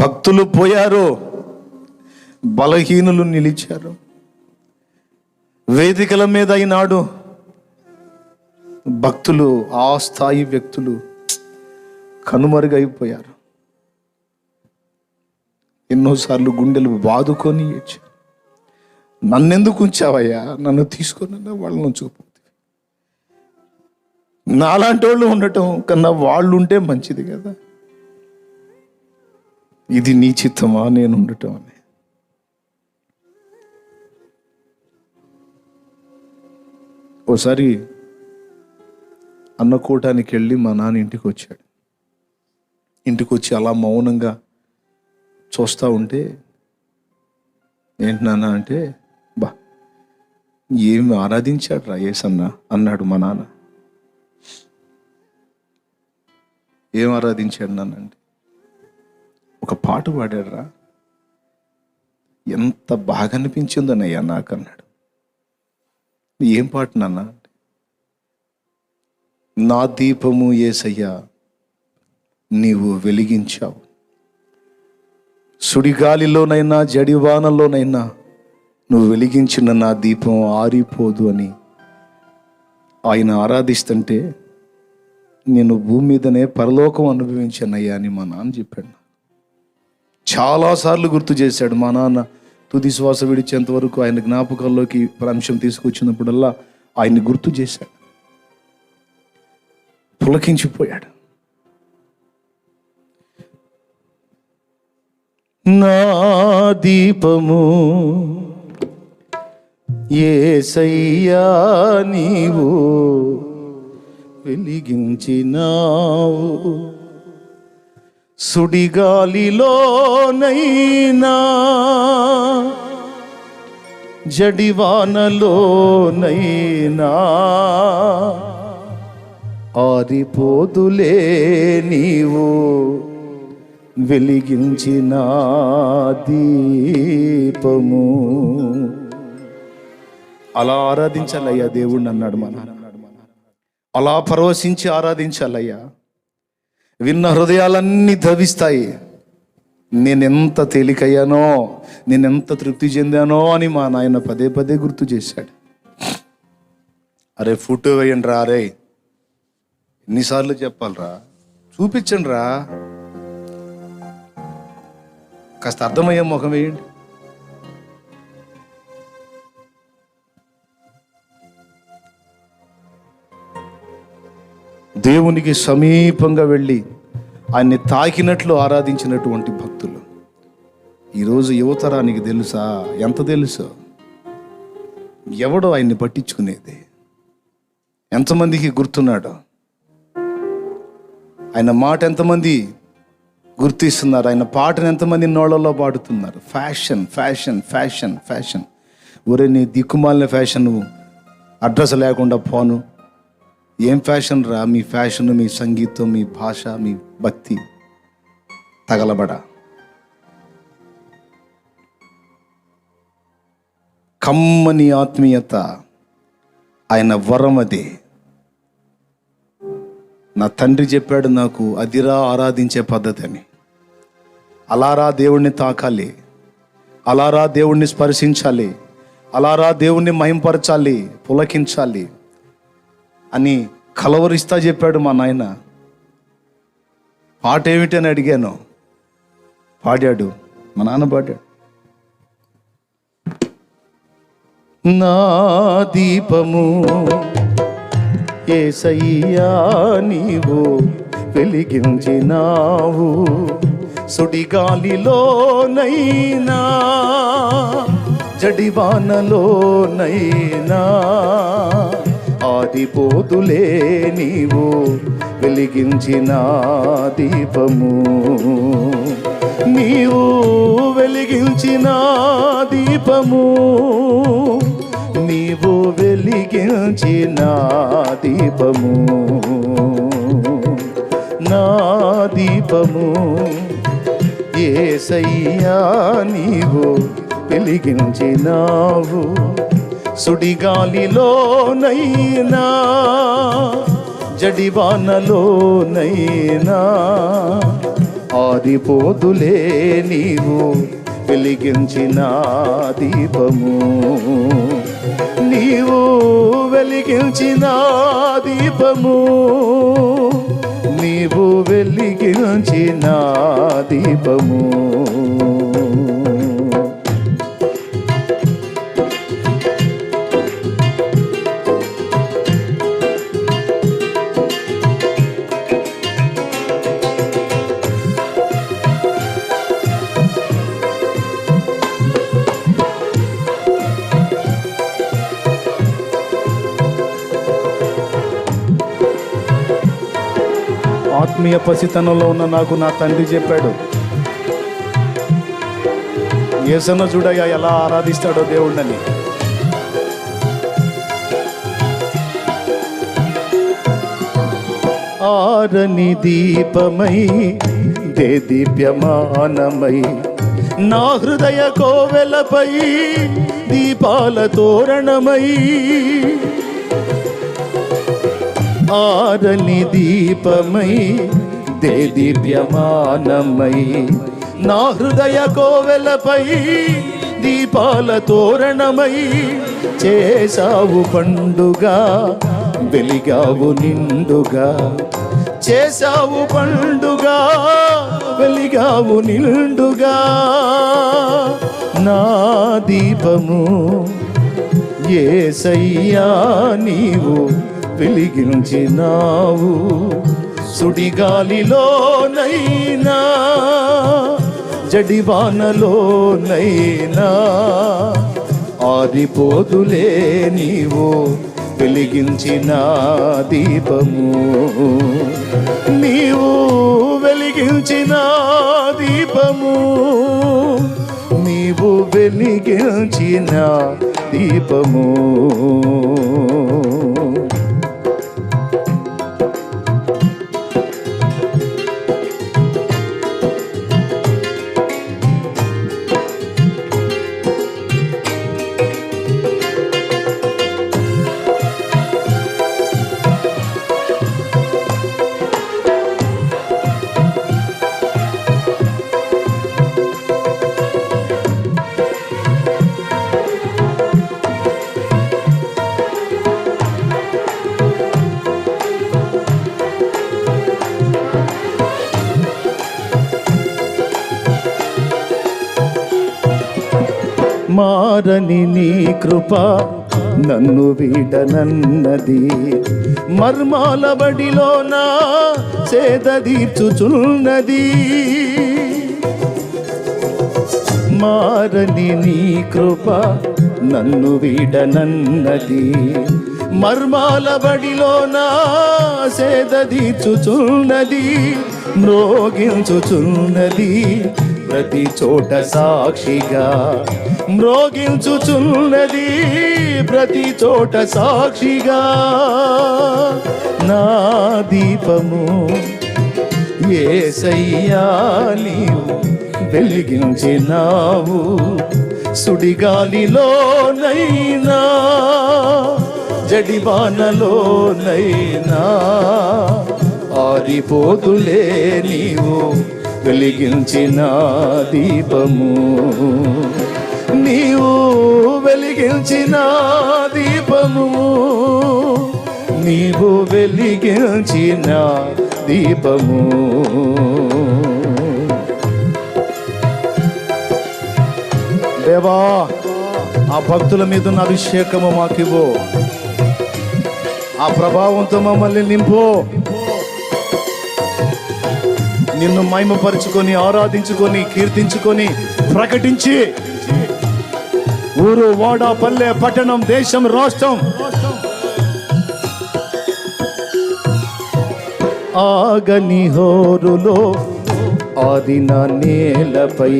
భక్తులు పోయారు, బలహీనులు నిలిచారు. వేదికల మీద ఈనాడు భక్తులు, ఆ స్థాయి వ్యక్తులు కనుమరుగైపోయారు. ఎన్నోసార్లు గుండెలు బాదుకొని ఏడ్చారు. నన్నెందుకు ఉంచావయ్యా, నన్ను తీసుకున్నా వాళ్ళని ఉంచుకుపోతే, నాలాంటి వాళ్ళు ఉండటం కన్నా వాళ్ళు ఉంటే మంచిది కదా, ఇది నీ చిత్తమా నేను ఉండటం అని. ఓసారి అన్నకూటానికి వెళ్ళి మా నాన్న ఇంటికి వచ్చాడు. ఇంటికి వచ్చి అలా మౌనంగా చూస్తూ ఉంటే, ఏంటి నాన్న అంటే, బా ఏమి ఆరాధించాడు రా యేసన్న అన్నాడు మా నాన్న. ఏం ఆరాధించాడు నాన్న అంటే, ఒక పాట పాడాడు రా, ఎంత బాగా అనిపించిందనయ్యా నాకు అన్నాడు. ఏం పాట నాన్న అంటే, నా దీపము యేసయ్యా నీవు వెలిగించావు, సుడిగాలిలోనైనా జడివానలోనైనా నువ్వు వెలిగించిన నా దీపం ఆరిపోదు అని ఆయన ఆరాధిస్తుంటే, నేను భూమి మీదనే పరలోకం అనుభవించానయ్యా అని మా నాన్న చెప్పాడు. చాలాసార్లు గుర్తు చేశాడు మా నాన్న. తుది శ్వాస విడిచేంత వరకు ఆయన జ్ఞాపకాల్లోకి అంశం తీసుకొచ్చినప్పుడల్లా ఆయన్ని గుర్తు చేశాడు. పులకించిపోయాడు. నా దీపము యేసయ్యా నీవు వెలిగించినావు, సుడిగాలిలోనైనా జడివానలోనైనా ఆరిపోదులే నీవు వెలిగించిన దీపము. అలా ఆరాధించాలయ్యా దేవుణ్ణి అన్నాడు మా నాన్న. అలా పరవశించి ఆరాధించాలయ్యా. విన్న హృదయాలన్నీ ధవిస్తాయి. నేనెంత తేలికయ్యానో, నేనెంత తృప్తి చెందానో అని మా నాయన పదే పదే గుర్తు చేశాడు. అరే ఫోటో వేయండి రా, అరే ఎన్నిసార్లు చెప్పాలరా, చూపించండి రా, కాస్త అర్థమయ్యే ముఖం వేయండి. దేవునికి సమీపంగా వెళ్ళి ఆయన్ని తాకినట్లు ఆరాధించినటువంటి భక్తులు ఈరోజు యువతరానికి తెలుసా? ఎంత తెలుసో? ఎవడో ఆయన్ని పట్టించుకునేది? ఎంతమందికి గుర్తున్నాడో? ఆయన మాట ఎంతమంది గుర్తిస్తున్నారు? ఆయన పాటను ఎంతమంది నోళ్ళలో పాడుతున్నారు? Fashion fashion fashion fashion. ఒరే నీ దిక్కుమాలిన ఫ్యాషన్ అడ్రస్ లేకుండా పోను. ఏం ఫ్యాషన్ రా మీ ఫ్యాషన్? మీ సంగీతం, మీ భాష, మీ భక్తి తగలబడ. కమ్మని ఆత్మీయత ఆయన వరం. అదే నా తండ్రి చెప్పాడు నాకు, అదిరా ఆరాధించే పద్ధతి అని. అలారా దేవుణ్ణి తాకాలి, అలారా దేవుణ్ణి స్పర్శించాలి, అలారా దేవుణ్ణి మహింపరచాలి, పులకించాలి అని కలవరిస్తా చెప్పాడు మా నాయన. పాట ఏమిటి అని అడిగాను. పాడాడు, మా నాన్న పాడాడు. నా దీపము యేసయ్యా నీవు వెలిగించినావు, సుడిగాలిలోనైనా జడివానలోనైనా ఆదిపోతులే నీవు వెలిగించిన దీపము. నీవు వెలిగించిన దీపము, నీవు వెలిగించిన దీపము, నా దీపము యేసయ్యా నీవు వెలిగించినావు, సుడిగాలిలోనైనా జడివానలోనైనా ఆరిపోదులే నీవు వెలిగించిన దీపము. నీవు వెలిగించిన దీపము, నీవు వెలిగించిన దీపము. ఆత్మీయ పసితనంలో ఉన్న నాకు నా తండ్రి చెప్పాడు, యేసన్న చూడయ్యా ఎలా ఆరాధిస్తాడో దేవుణ్ణని. ఆరని దీపమై దీప్యమానమై నా హృదయ కోవెలపై దీపాల తోరణమై, ఆరని దీపమై దీప్యమానమై నా హృదయ కోవెలపై దీపాల తోరణమై, చేసావు పండుగా వెలిగావు నిండుగా, చేసావు పండుగా వెలిగావు నిండుగా, నా దీపము యేసయ్యా నీవు వెలిగించినావు, సుడిగాలిలోనైనా జడివానలోనైనా ఆరిపోదులే నీవు వెలిగించిన దీపము. నీవు వెలిగించిన దీపము, నీవు వెలిగించిన దీపము. మారని నీ కృప నన్ను వీడనన్నది, మర్మాల బడిలోన సేద తీర్చుచున్నది. మారని నీ కృప నన్ను వీడనన్నది, మర్మాల బడిలోన సేద తీర్చుచున్నది. మ్రోగించుచున్నది ప్రతి చోట సాక్షిగా, మ్రోగించుచున్నది ప్రతి చోట సాక్షిగా, నా దీపము యేసయ్యా నీవు వెలిగించినావు, సుడిగాలిలోనైనా జడివానలోనైనా ఆరిపోదులే నీవు వెలిగించిన దీపము. నీవు వెలిగించిన దీపము, నీవు వెలిగించిన దీపము. దేవా ఆ భక్తుల మీద ఉన్న అభిషేకము మాకివ్వు. ఆ ప్రభావంతో మమ్మల్ని నింపు. నిన్ను మహిమపరుచుకొని, ఆరాధించుకొని, కీర్తించుకొని, ప్రకటించి ఊరు, వాడ, పల్లె, పట్టణం, దేశం, రాష్ట్రం ఆగని హోరులో ఆదిన నేలపై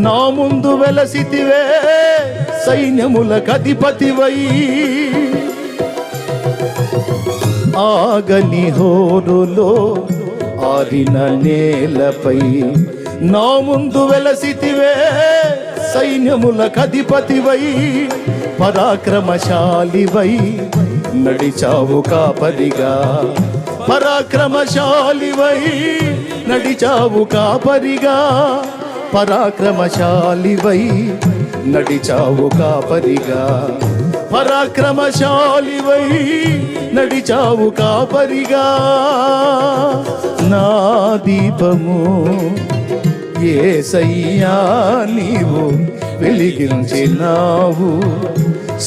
నా ముందు వెలసితివే సైన్యములకు అధిపతివై. ఆగని హోరులో ఆరిన నేలపై నా ముందు వెలసితివే సైన్యములకు అధిపతివై. పరాక్రమశాలివై నడిచావు కాపరిగా, పరాక్రమశాలివై నడిచావు కాపరిగా, పరాక్రమశాలివై నడిచావు కాపరిగా, పరాక్రమశాలివై నడిచావు కాపరిగా. నా దీపము యేసయ్యా నీవు వెలిగించినావు,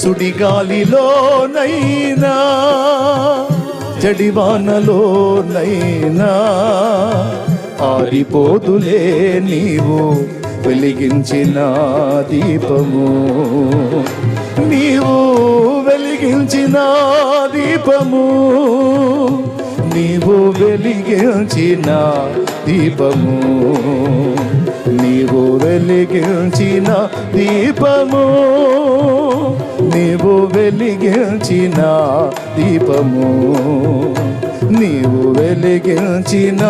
సుడిగాలిలోనైనా జడివానలోనైనా ఆరిపోదులే నీవు వెలిగించిన దీపము. నీవు వెలిగించిన దీపము, నీవు వెలిగించిన దీపము, నీవు వెలిగించిన దీపము, నీవు వెలిగించిన దీపము, నీవు వెలిగించిన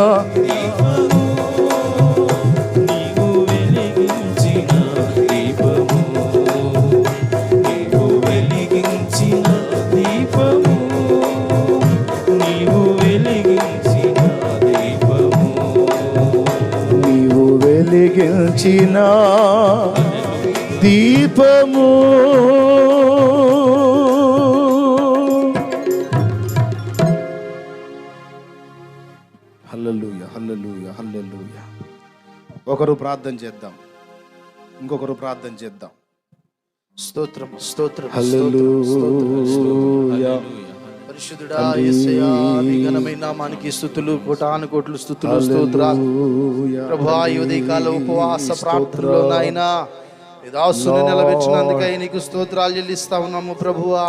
వెలిగించిన దీపము. హల్లెలూయా, హల్లెలూయా, హల్లెలూయా. ఒకరు ప్రార్థన చేద్దాం, ఇంకొకరు ప్రార్థన చేద్దాం. స్తోత్రం, స్తోత్రం, హల్లెలూయా. పరిశుద్ధుడా యేసయ్యా, నీ ఘనమైన నామానికి స్తుతులు, కోటాను కోట్లు స్తుతులు, స్తోత్రాలు ప్రభువా. ఈ ఉదయకాల ఉపవాస ప్రార్థనలో నాయనా దాసుని నిలబెట్టినందుకై నీకు స్తోత్రాలు చెల్లిస్తా ఉన్నాము ప్రభువా.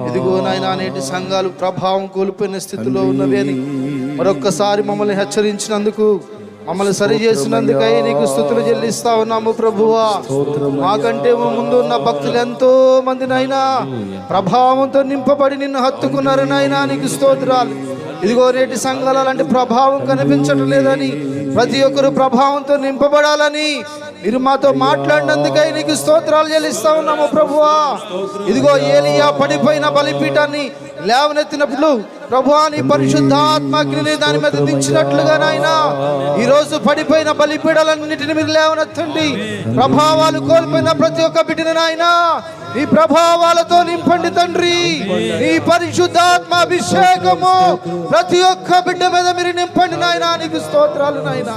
ఇదిగో నాయనా, నేటి సంఘాలు ప్రభావం కోల్పోయిన స్థితిలో ఉన్నవి అని మరొక్కసారి మమ్మల్ని హెచ్చరించినందుకు, మమ్మల్ని సరి చేసినందుకై నీకు స్తుతులు చెల్లిస్తా ఉన్నాము ప్రభువా. మాకంటే ముందు ఉన్న భక్తులు ఎంతో మంది నైనా ప్రభావంతో నింపబడి నిన్ను హత్తుకున్నారు నైనా, నీకు స్తోత్రాలు. ఇదిగో నేటి సంఘాల అలాంటి ప్రభావం కనిపించడం లేదని, ప్రతి ఒక్కరు ప్రభావంతో నింపబడాలని మీరు మాతో మాట్లాడినందుకై నీకు స్తోత్రాలు చెల్లిస్తా ఉన్నాము ప్రభువా. ఇదిగో ఏలియా పడిపోయిన బలిపీఠాన్ని లేవనెత్తినప్పుడు ప్రభువా, నీ పరిశుద్ధాత్మగ్నిని దాని మీద దించినట్లుగా నాయనా ఈ రోజు పడిపోయిన బలిపీఠాలన్నిటిని మీరు లేవనెత్తండి. ప్రభావాలు కోల్పోయిన ప్రతి ఒక్క బిడ్డను నాయనా ఈ ప్రభావాలతో నింపండి తండ్రి. ఈ పరిశుద్ధాత్మ అభిషేకము ప్రతి ఒక్క బిడ్డ మీద మీరు నింపండి నాయనా, నీకు స్తోత్రాలు నాయనా.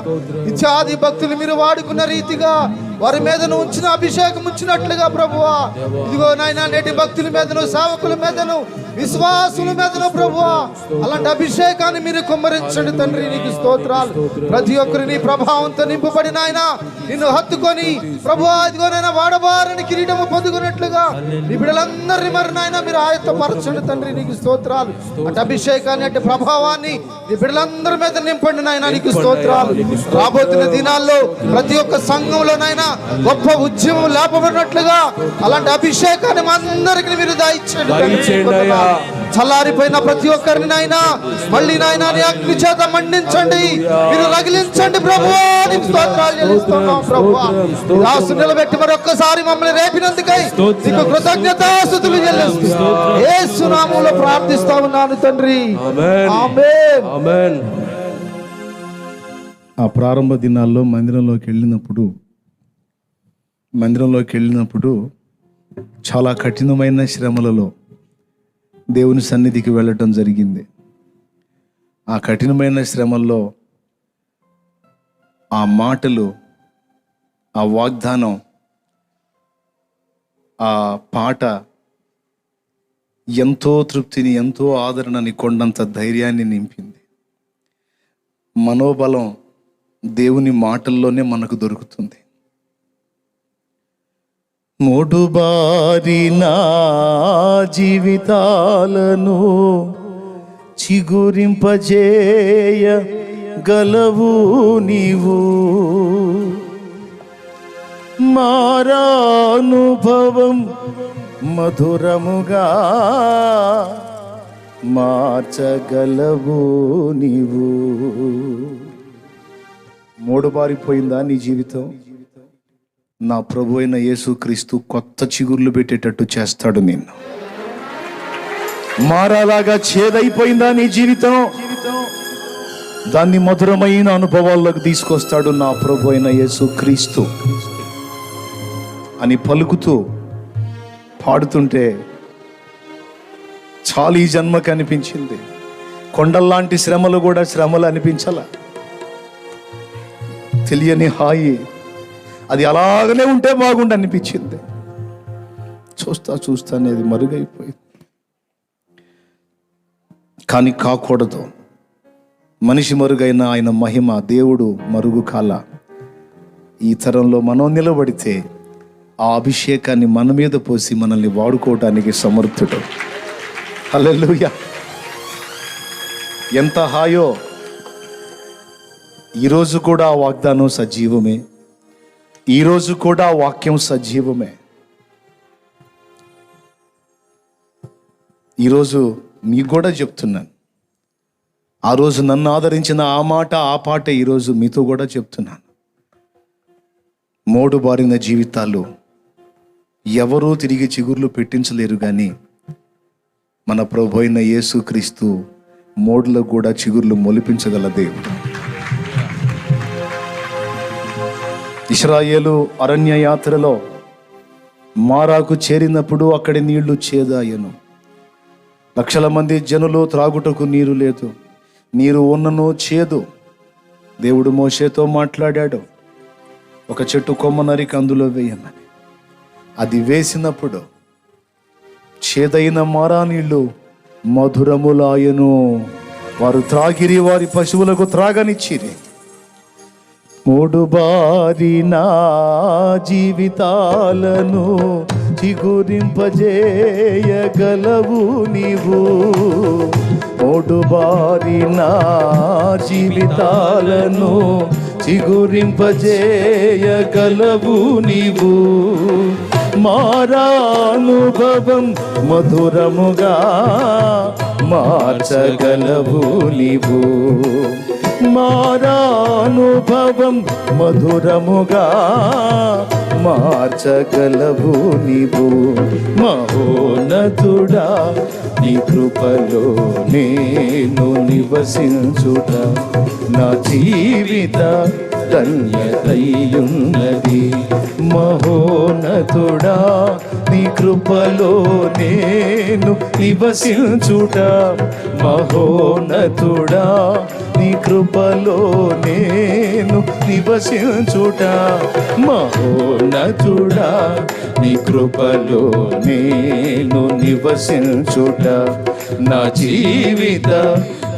ఇత్యాది భక్తులు మీరు వాడుకున్న రీతిగా వారి మీదను ఉంచిన అభిషేకం ఉంచినట్లుగా ప్రభువా, ఇదిగో నాయనా నేటి భక్తుల మీదను, సేవకుల మీదను, విశ్వాసుల మీదను ప్రభువా అలాంటి అభిషేకాన్ని మీరు కుమ్మరించండి తండ్రి, నీకు స్తోత్రాలు. ప్రతి ఒక్కరిని ప్రభావంతో నింపబడి నాయనా నిన్ను హత్తుకొని ప్రభువా, ఇదిగో నాయనా వాడబారని కిరీటము పొందుకున్నట్లుగా నీ బిడ్డలందరినీ మరి నాయనా మీరు ఆయత్తపరచండి తండ్రి, నీకు స్తోత్రాలు. అటు అభిషేకాన్ని, అటు ప్రభావాన్ని నీ బిడ్డలందరి మీద నింపండి నాయనా, నీకు స్తోత్రాలు. రాబోతున్న దినాల్లో ప్రతి ఒక్క సంఘంలో నాయనా గొప్ప ఉద్యమం లేపబడినట్లుగా అలాంటి అభిషేకాన్ని మా అందరికి మీరు దయచేయండి. చల్లారిపోయిన ప్రతి ఒక్కరిని నాయనా మళ్ళీ నాయనా నీ అగ్ని చేత మండించండి, మీరు రగిలించండి ప్రభువా, నీకు స్తోత్రాలు చెల్లిస్తున్నాం ప్రభువా. దాసు నిలబెట్టి మరొక్కసారి మమ్మల్ని రేపినందుకై నీకు కృతజ్ఞతాస్తుతులు చెల్లిస్తూ యేసు నామములో ప్రార్థిస్తా ఉన్నాను తండ్రి, ఆమేన్. ఆ ప్రారంభ దినాల్లో మందిరంలోకి వెళ్ళినప్పుడు చాలా కఠినమైన శ్రమలలో దేవుని సన్నిధికి వెళ్ళటం జరిగింది. ఆ కఠినమైన శ్రమల్లో ఆ మాటలు, ఆ వాగ్దానం, ఆ పాట ఎంతో తృప్తిని, ఎంతో ఆదరణని, కొండంత ధైర్యాన్ని నింపింది. మనోబలం దేవుని మాటల్లోనే మనకు దొరుకుతుంది. మోడుబారిన జీవితాలను చిగురింపజేయ గలవు నీవు, మారానుభవం మధురముగా మార్చగలవు నీవు. మోడుబారిపోయిందా నీ జీవితం? నా ప్రభు అయిన యేసుక్రీస్తు కొత్త చిగుర్లు పెట్టేటట్టు చేస్తాడు నిన్ను. మారాలాగా చేదైపోయిందా నీ జీవితం? దాన్ని మధురమైన అనుభవాల్లోకి తీసుకొస్తాడు నా ప్రభు అయిన యేసుక్రీస్తు అని పలుకుతూ పాడుతుంటే చాలా ఈ జన్మకి అనిపించింది. కొండల్లాంటి శ్రమలు కూడా శ్రమలు అనిపించాల. తెలియని హాయి అది అలాగనే ఉంటే బాగుండి అనిపించింది. చూస్తా అనేది మరుగైపోయింది. కానీ కాకూడదు. మనిషి మరుగైన ఆయన మహిమ, దేవుడు మరుగు కాల. ఈ తరంలో మనం నిలబడితే ఆ అభిషేకాన్ని మన మీద పోసి మనల్ని వాడుకోవటానికి సమర్థుడు. హల్లెలూయా! ఎంత హాయో. ఈరోజు కూడా ఆ వాగ్దానం సజీవమే. ఈరోజు కూడా వాక్యం సజీవమే. ఈరోజు మీకు కూడా చెప్తున్నాను. ఆ రోజు నన్ను ఆదరించిన ఆ మాట, ఆ పాట ఈరోజు మీతో కూడా చెప్తున్నాను. మోడుబారిన జీవితాలు ఎవరూ తిరిగి చిగుర్లు పెట్టించలేరు, కానీ మన ప్రభు అయిన యేసుక్రీస్తు మోడులో కూడా చిగుర్లు మొలిపించగల దేవుడు. ఇశ్రాయేలు అరణ్య యాత్రలో మారాకు చేరినప్పుడు అక్కడి నీళ్లు చేదాయను. లక్షల మంది జనులు త్రాగుటకు నీరు లేదు, నీరు ఉన్నను చేదు. దేవుడు మోషేతో మాట్లాడాడు, ఒక చెట్టు కొమ్మ నరికి అందులో వేయమని. అది వేసినప్పుడు చేదైన మారా నీళ్లు మధురములాయను. వారు త్రాగిరి, వారి పశువులకు త్రాగనిచ్చిరి. మోడుబారిన జీవితాలను చిగురింపజేయగలవు నీవు, మోడుబారిన జీవితాలను చిగురింపజేయగలవు నీవు, మారానుభవం మధురముగా మార్చగలవు నీవు, మారానుభవం మధురముగా మార్చగలవు నీవు. మహోన్నతుడా, నీ కృపలో నేను నివసించుట నా జీవిత ధన్యతయున్నది. మహోన్నతుడా, నీ కృపలో నేను నివసించుట, మహోన్నతుడా, నీ కృపలో నేను నివసించుట, మహోన్నతుడా, నీ కృపలో నేను నివసించుట నా జీవిత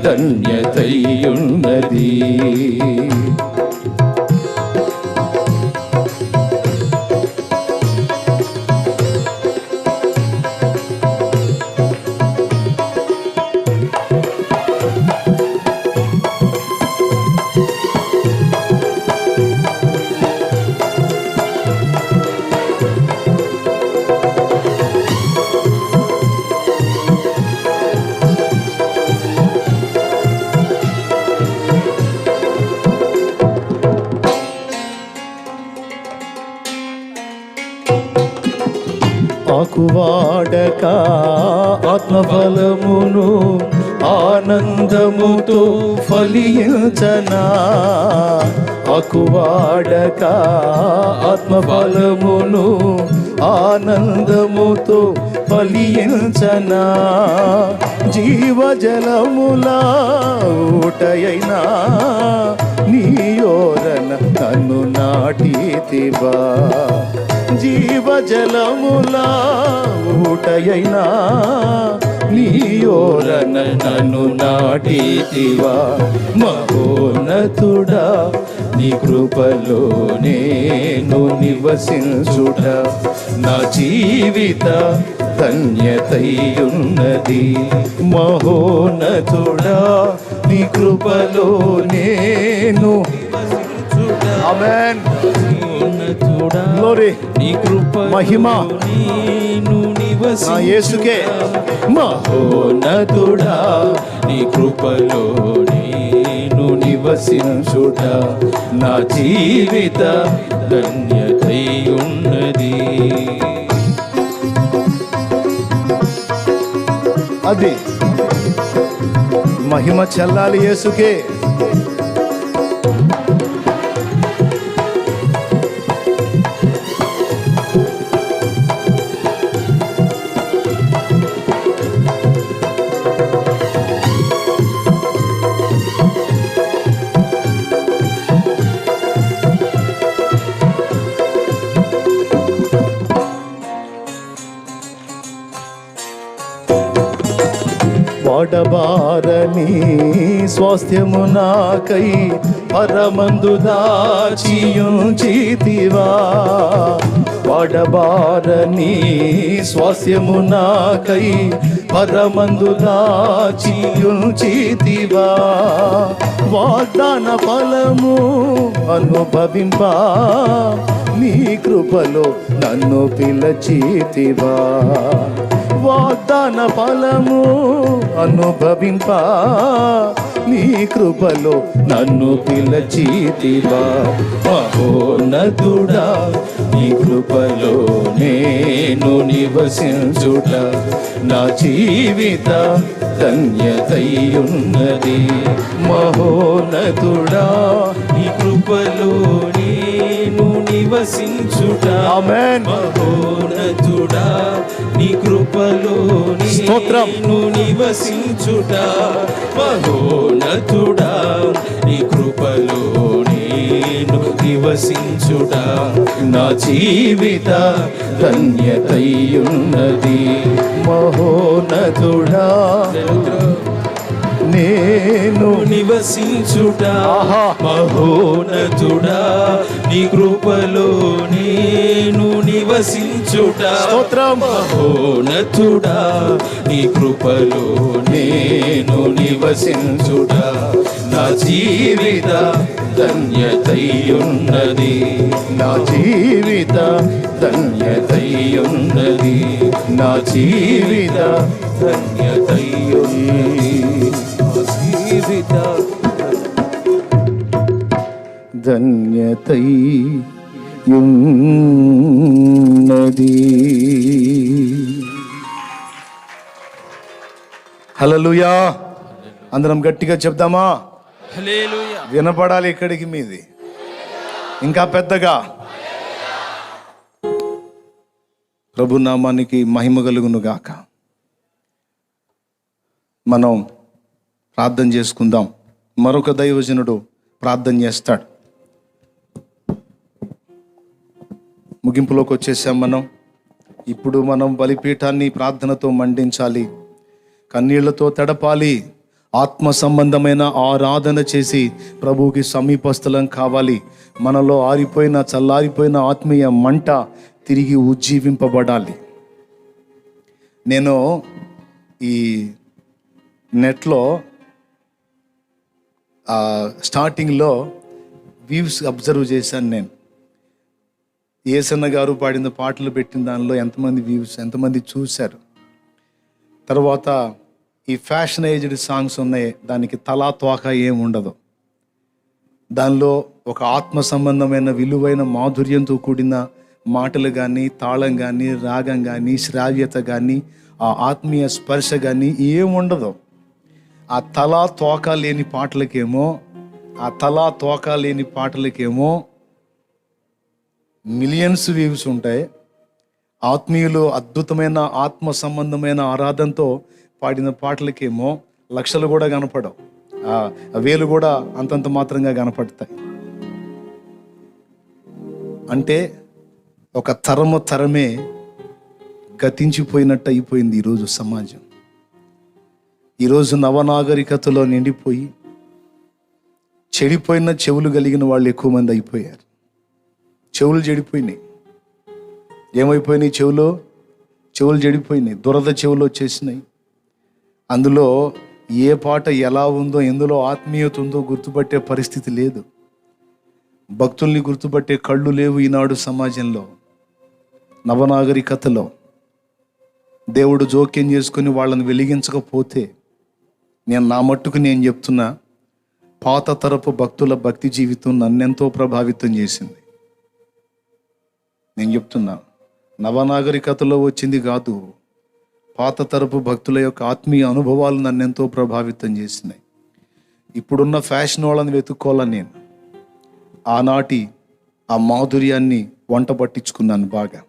ధన్యతయున్నది. ఆకువాడక ఆత్మఫలమును ఆనందముతో ఫలించనా, ఆకువాడక ఆత్మఫలమును ఆనందముతో ఫలించనా, జీవజలముల ఊటయైనా నీ యోరన నన్ను నాటితివా, జీవజలములా ఊటయైనా నీయోరన నన్ను నాటితివా. మహోన్నతుడా నీ కృపలో నేను నివసించుట నా జీవిత ధన్యతయున్నది. మహోన్నతుడా నీ కృపలో నేను ఆమేన్. గ్లోరీ నీ కృప మహిమ నేను నా యేసుకే. మహోన్నతుడా నీ కృపలో నేను నివసించుట నా జీవిత ధన్యతై ఉన్నది. అది మహిమ చెల్లాలి యేసుకే. వాడబారని స్వాస్థ్యము నాకై పరమందు దాచియుంచితివా. వాడబారని స్వాస్థ్యము నాకై పరమందు దాచియుంచితివా. వాగ్దాన ఫలము అనుభవింప నీ కృపలో నన్ను పిలచితివా. వాగ్దాన ఫలము అనుభవింప నీ కృపలో నన్ను పిలచితివా. మహోన్నతుడా నీ కృపలో నేను నివసించుట నా జీవిత ధన్యతయున్నది. మహోన్నతుడా నీ కృపలో నేను నివసించుట ఆమేన్. మహోన్నతుడా నీ కృపలో స్తోత్రం. నేను నివసించుట మహోన్నతుడా నీ కృపలో నేను నివసించుట నా జీవిత ధన్యతయున్నది. మహోన్నతుడా నేను నివసించుట ఆహా. మహోన్నతుడా నీ కృపలో నేను నివసించుట స్తోత్రం. మహోన్నతుడా నీ కృపలో నేను నివసించుట నా జీవిత ధన్యతయున్నది. నా జీవిత ధన్యతయున్నది. నా జీవిత ధన్యతయున్నది. జీవిత ధన్యతయున్నది. హల్లెలూయా. అందరం గట్టిగా చెప్దామా? హల్లెలూయా. వినపడాలి ఇక్కడికి మీది ఇంకా పెద్దగా. ప్రభు నామానికి మహిమ కలుగును గాక. మనం ప్రార్థన చేసుకుందాం. మరొక దైవజనుడు ప్రార్థన చేస్తాడు. ముగింపులోకి వచ్చేసాం మనం. ఇప్పుడు మనం బలిపీఠాన్ని ప్రార్థనతో మండించాలి, కన్నీళ్లతో తడపాలి, ఆత్మ సంబంధమైన ఆరాధన చేసి ప్రభువుకి సమీపస్థలం కావాలి. మనలో ఆరిపోయిన చల్లారిపోయిన ఆత్మీయ మంట తిరిగి ఉజ్జీవింపబడాలి. నేను ఈ నెట్లో స్టార్టింగ్లో వ్యూస్ అబ్జర్వ్ చేశాను. నేను ఏసన్న గారు పాడిన పాటలు పెట్టిన దానిలో ఎంతమంది వ్యూస్, ఎంతమంది చూశారు. తర్వాత ఈ ఫ్యాషనైజ్డ్ సాంగ్స్ ఉన్నాయి, దానికి తలా తోక ఏం ఉండదు. దానిలో ఒక ఆత్మ సంబంధమైన విలువైన మాధుర్యంతో కూడిన మాటలు కానీ, తాళం కానీ, రాగం కానీ, శ్రావ్యత కానీ, ఆ ఆత్మీయ స్పర్శ కానీ ఏం ఉండదు. ఆ తలా తోక లేని పాటలకేమో మిలియన్స్ వ్యూస్ ఉంటాయి. ఆత్మీయులు అద్భుతమైన ఆత్మ సంబంధమైన ఆరాధనతో పాడిన పాటలకేమో లక్షలు కూడా కనపడవు, వేలు కూడా అంతంత మాత్రంగా కనపడతాయి. అంటే ఒక తరమే గతించిపోయినట్టు అయిపోయింది ఈరోజు సమాజం. ఈరోజు నవనాగరికతలో నిండిపోయి చెడిపోయిన చెవులు కలిగిన వాళ్ళు ఎక్కువ మంది అయిపోయారు. చెవులు చెడిపోయినాయి. ఏమైపోయినాయి? చెవులు చెడిపోయినాయి. దురద చెవులు వచ్చేసినాయి. అందులో ఏ పాట ఎలా ఉందో, ఎందులో ఆత్మీయత ఉందో గుర్తుపట్టే పరిస్థితి లేదు. భక్తుల్ని గుర్తుపట్టే కళ్ళు లేవు ఈనాడు సమాజంలో. నవనాగరికతలో దేవుడు జోక్యం చేసుకుని వాళ్ళని వెలిగించకపోతే, నా మట్టుకు నేను చెప్తున్నా, పాత తరపు భక్తుల భక్తి జీవితం నన్నెంతో ప్రభావితం చేసింది. నేను చెప్తున్నా, నవనాగరికతలో వచ్చింది కాదు, పాత తరపు భక్తుల యొక్క ఆత్మీయ అనుభవాలు నన్నెంతో ప్రభావితం చేసినాయి. ఇప్పుడున్న ఫ్యాషన్ వాళ్ళని వెతుక్కోవాలని నేను ఆనాటి ఆ మాధుర్యాన్ని వంట పట్టించుకున్నాను బాగా.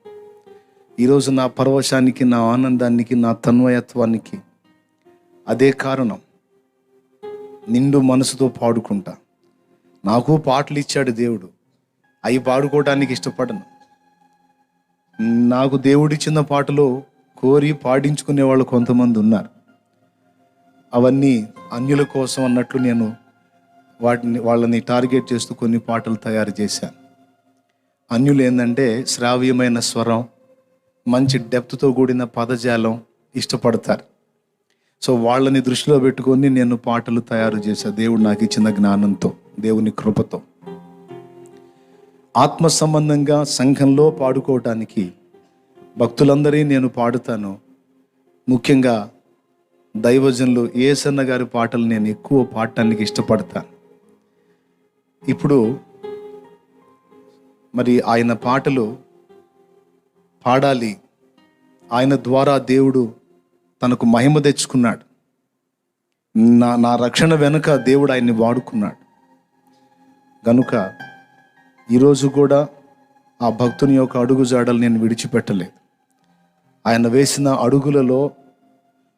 ఈరోజు నా పరవశానికి, నా ఆనందానికి, నా తన్మయత్వానికి అదే కారణం. నిండు మనసుతో పాడుకుంటా. నాకు పాటలు ఇచ్చాడు దేవుడు, అవి పాడుకోవడానికి ఇష్టపడను. నాకు దేవుడిచ్చిన పాటలు కోరి పాడించుకునే వాళ్ళు కొంతమంది ఉన్నారు. అవన్నీ అన్యుల కోసం అన్నట్లు నేను వాళ్ళని టార్గెట్ చేస్తూ కొన్ని పాటలు తయారు చేశాను. అన్యులు ఏంటంటే శ్రావ్యమైన స్వరం, మంచి డెప్త్తో కూడిన పదజాలం ఇష్టపడతారు. సో వాళ్ళని దృష్టిలో పెట్టుకొని నేను పాటలు తయారు చేశాను. దేవుడు నాకు ఇచ్చిన జ్ఞానంతో, దేవుని కృపతో. ఆత్మ సంబంధంగా సంఘంలో పాడుకోవటానికి భక్తులందరి నేను పాడుతాను. ముఖ్యంగా దైవజనులు యేసన్న గారి పాటలు నేను ఎక్కువ పాడటానికి ఇష్టపడతాను. ఇప్పుడు మరి ఆయన పాటలు పాడాలి. ఆయన ద్వారా దేవుడు తనకు మహిమ తెచ్చుకున్నాడు. నా రక్షణ వెనుక దేవుడు ఆయన్ని వాడుకున్నాడు. గనుక ఈరోజు కూడా ఆ భక్తుని యొక్క అడుగు జాడలు నేను విడిచిపెట్టలేదు. ఆయన వేసిన అడుగులలో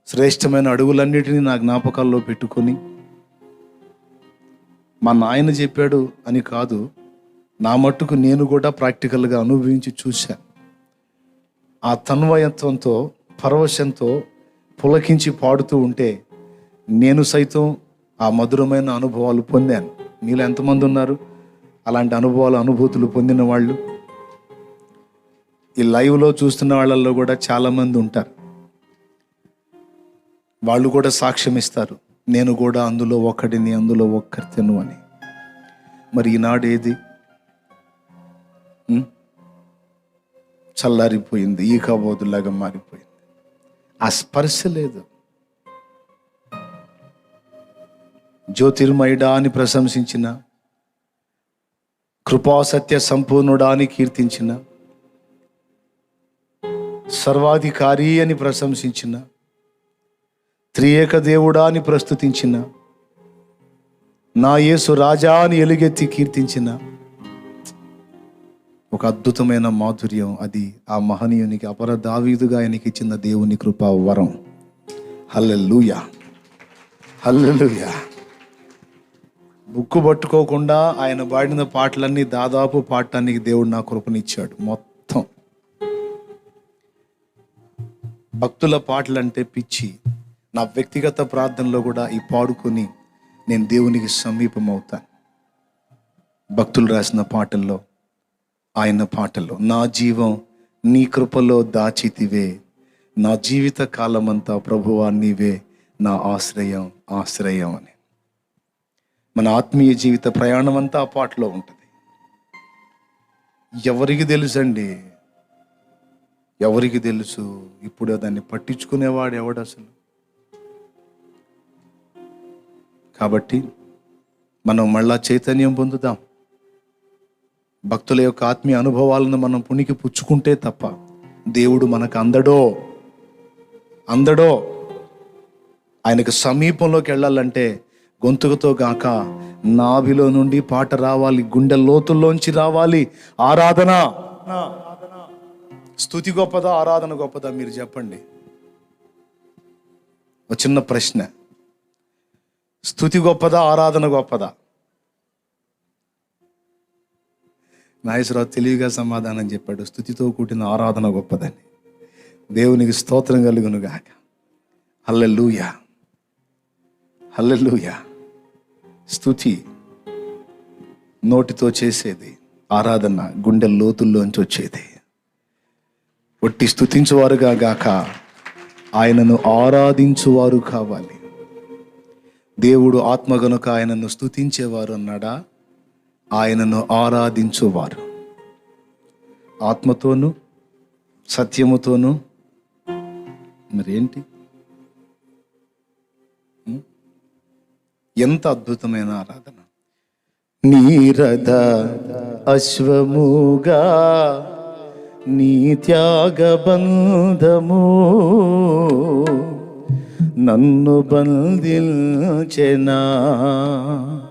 శ్రేష్టమైన అడుగులన్నిటినీ నా జ్ఞాపకాల్లో పెట్టుకొని, మా నాయన చెప్పాడు అని కాదు, నా మట్టుకు నేను కూడా ప్రాక్టికల్గా అనుభవించి చూశాను. ఆ తన్వయత్వంతో, పరవశంతో పులకించి పాడుతూ ఉంటే నేను సైతం ఆ మధురమైన అనుభవాలు పొందాను. మీలో ఎంతమంది ఉన్నారు అలాంటి అనుభవాలు, అనుభూతులు పొందిన వాళ్ళు? ఈ లైవ్లో చూస్తున్న వాళ్ళల్లో కూడా చాలామంది ఉంటారు. వాళ్ళు కూడా సాక్ష్యం ఇస్తారు, నేను కూడా అందులో ఒకడిని, అందులో ఒక్కరితెను అని. మరి ఈనాడు ఏది? చల్లారిపోయింది, ఈ కాబోతులాగా మారిపోయింది. ఆ స్పర్శ లేదు. జ్యోతిర్మయుడా అని ప్రశంసించిన, కృపాసత్య సంపూర్ణుడా అని కీర్తించిన, సర్వాధికారి అని ప్రశంసించిన, త్రియేక దేవుడా అని ప్రస్తుతించిన, నా యేసు రాజా అని ఎలుగెత్తి కీర్తించిన ఒక అద్భుతమైన మాధుర్యం. అది ఆ మహనీయునికి, అపర దావీదుగా ఆయనకి ఇచ్చిన దేవుని కృపా వరం. హల్లెలూయా, హల్లెలూయా. బుక్కు పట్టుకోకుండా ఆయన పాడిన పాటలన్నీ దాదాపు పాడటానికి దేవుడు నా కృపనిచ్చాడు. మొత్తం భక్తుల పాటలంటే పిచ్చి. నా వ్యక్తిగత ప్రార్థనలో కూడా ఈ పాడుకొని నేను దేవునికి సమీపం అవుతాను. భక్తులు రాసిన పాటల్లో, ఆయన పాటల్లో, నా జీవం నీ కృపలో దాచితివే, నా జీవిత కాలమంతా ప్రభువా నీవే నా ఆశ్రయం, ఆశ్రయం అని. మన ఆత్మీయ జీవిత ప్రయాణం అంతా ఆ పాటలో ఉంటుంది. ఎవరికి తెలుసండి? ఎవరికి తెలుసు? ఇప్పుడు దాన్ని పట్టించుకునేవాడు ఎవడు అసలు? కాబట్టి మనం మళ్ళా చైతన్యం పొందుదాం. భక్తుల యొక్క ఆత్మీయ అనుభవాలను మనం పుణికి పుచ్చుకుంటే తప్ప దేవుడు మనకు అందడో. ఆయనకు సమీపంలోకి వెళ్ళాలంటే గొంతుకతో గాక నాభిలో నుండి పాట రావాలి, గుండె లోతుల్లోంచి రావాలి. ఆరాధన, స్తుతి గొప్పదా, ఆరాధన గొప్పదా? మీరు చెప్పండి. ఒక చిన్న ప్రశ్న. స్తుతి గొప్పదా, ఆరాధన గొప్పదా? నాగేశ్వరరావు తెలివిగా సమాధానం చెప్పాడు, స్తుతితో కూడిన ఆరాధన గొప్పదని. దేవునికి స్తోత్రం కలుగును గాక. హల్లెలూయా, హల్లెలూయా. స్తుతి నోటితో చేసేది, ఆరాధన గుండె లోతుల్లోంచి వచ్చేది. ఒట్టి స్తుతించువారుగా గాక ఆయనను ఆరాధించువారు కావాలి. దేవుడు ఆత్మ గనుక ఆయనను స్తుతించేవారు అన్నాడా? ఆయనను ఆరాధించువారు ఆత్మతోనూ సత్యముతోనూ. మరేంటి? ఎంత అద్భుతమైన ఆరాధన! నీరథ అశ్వముగా నీ త్యాగబంధము నన్ను బంధించెనా.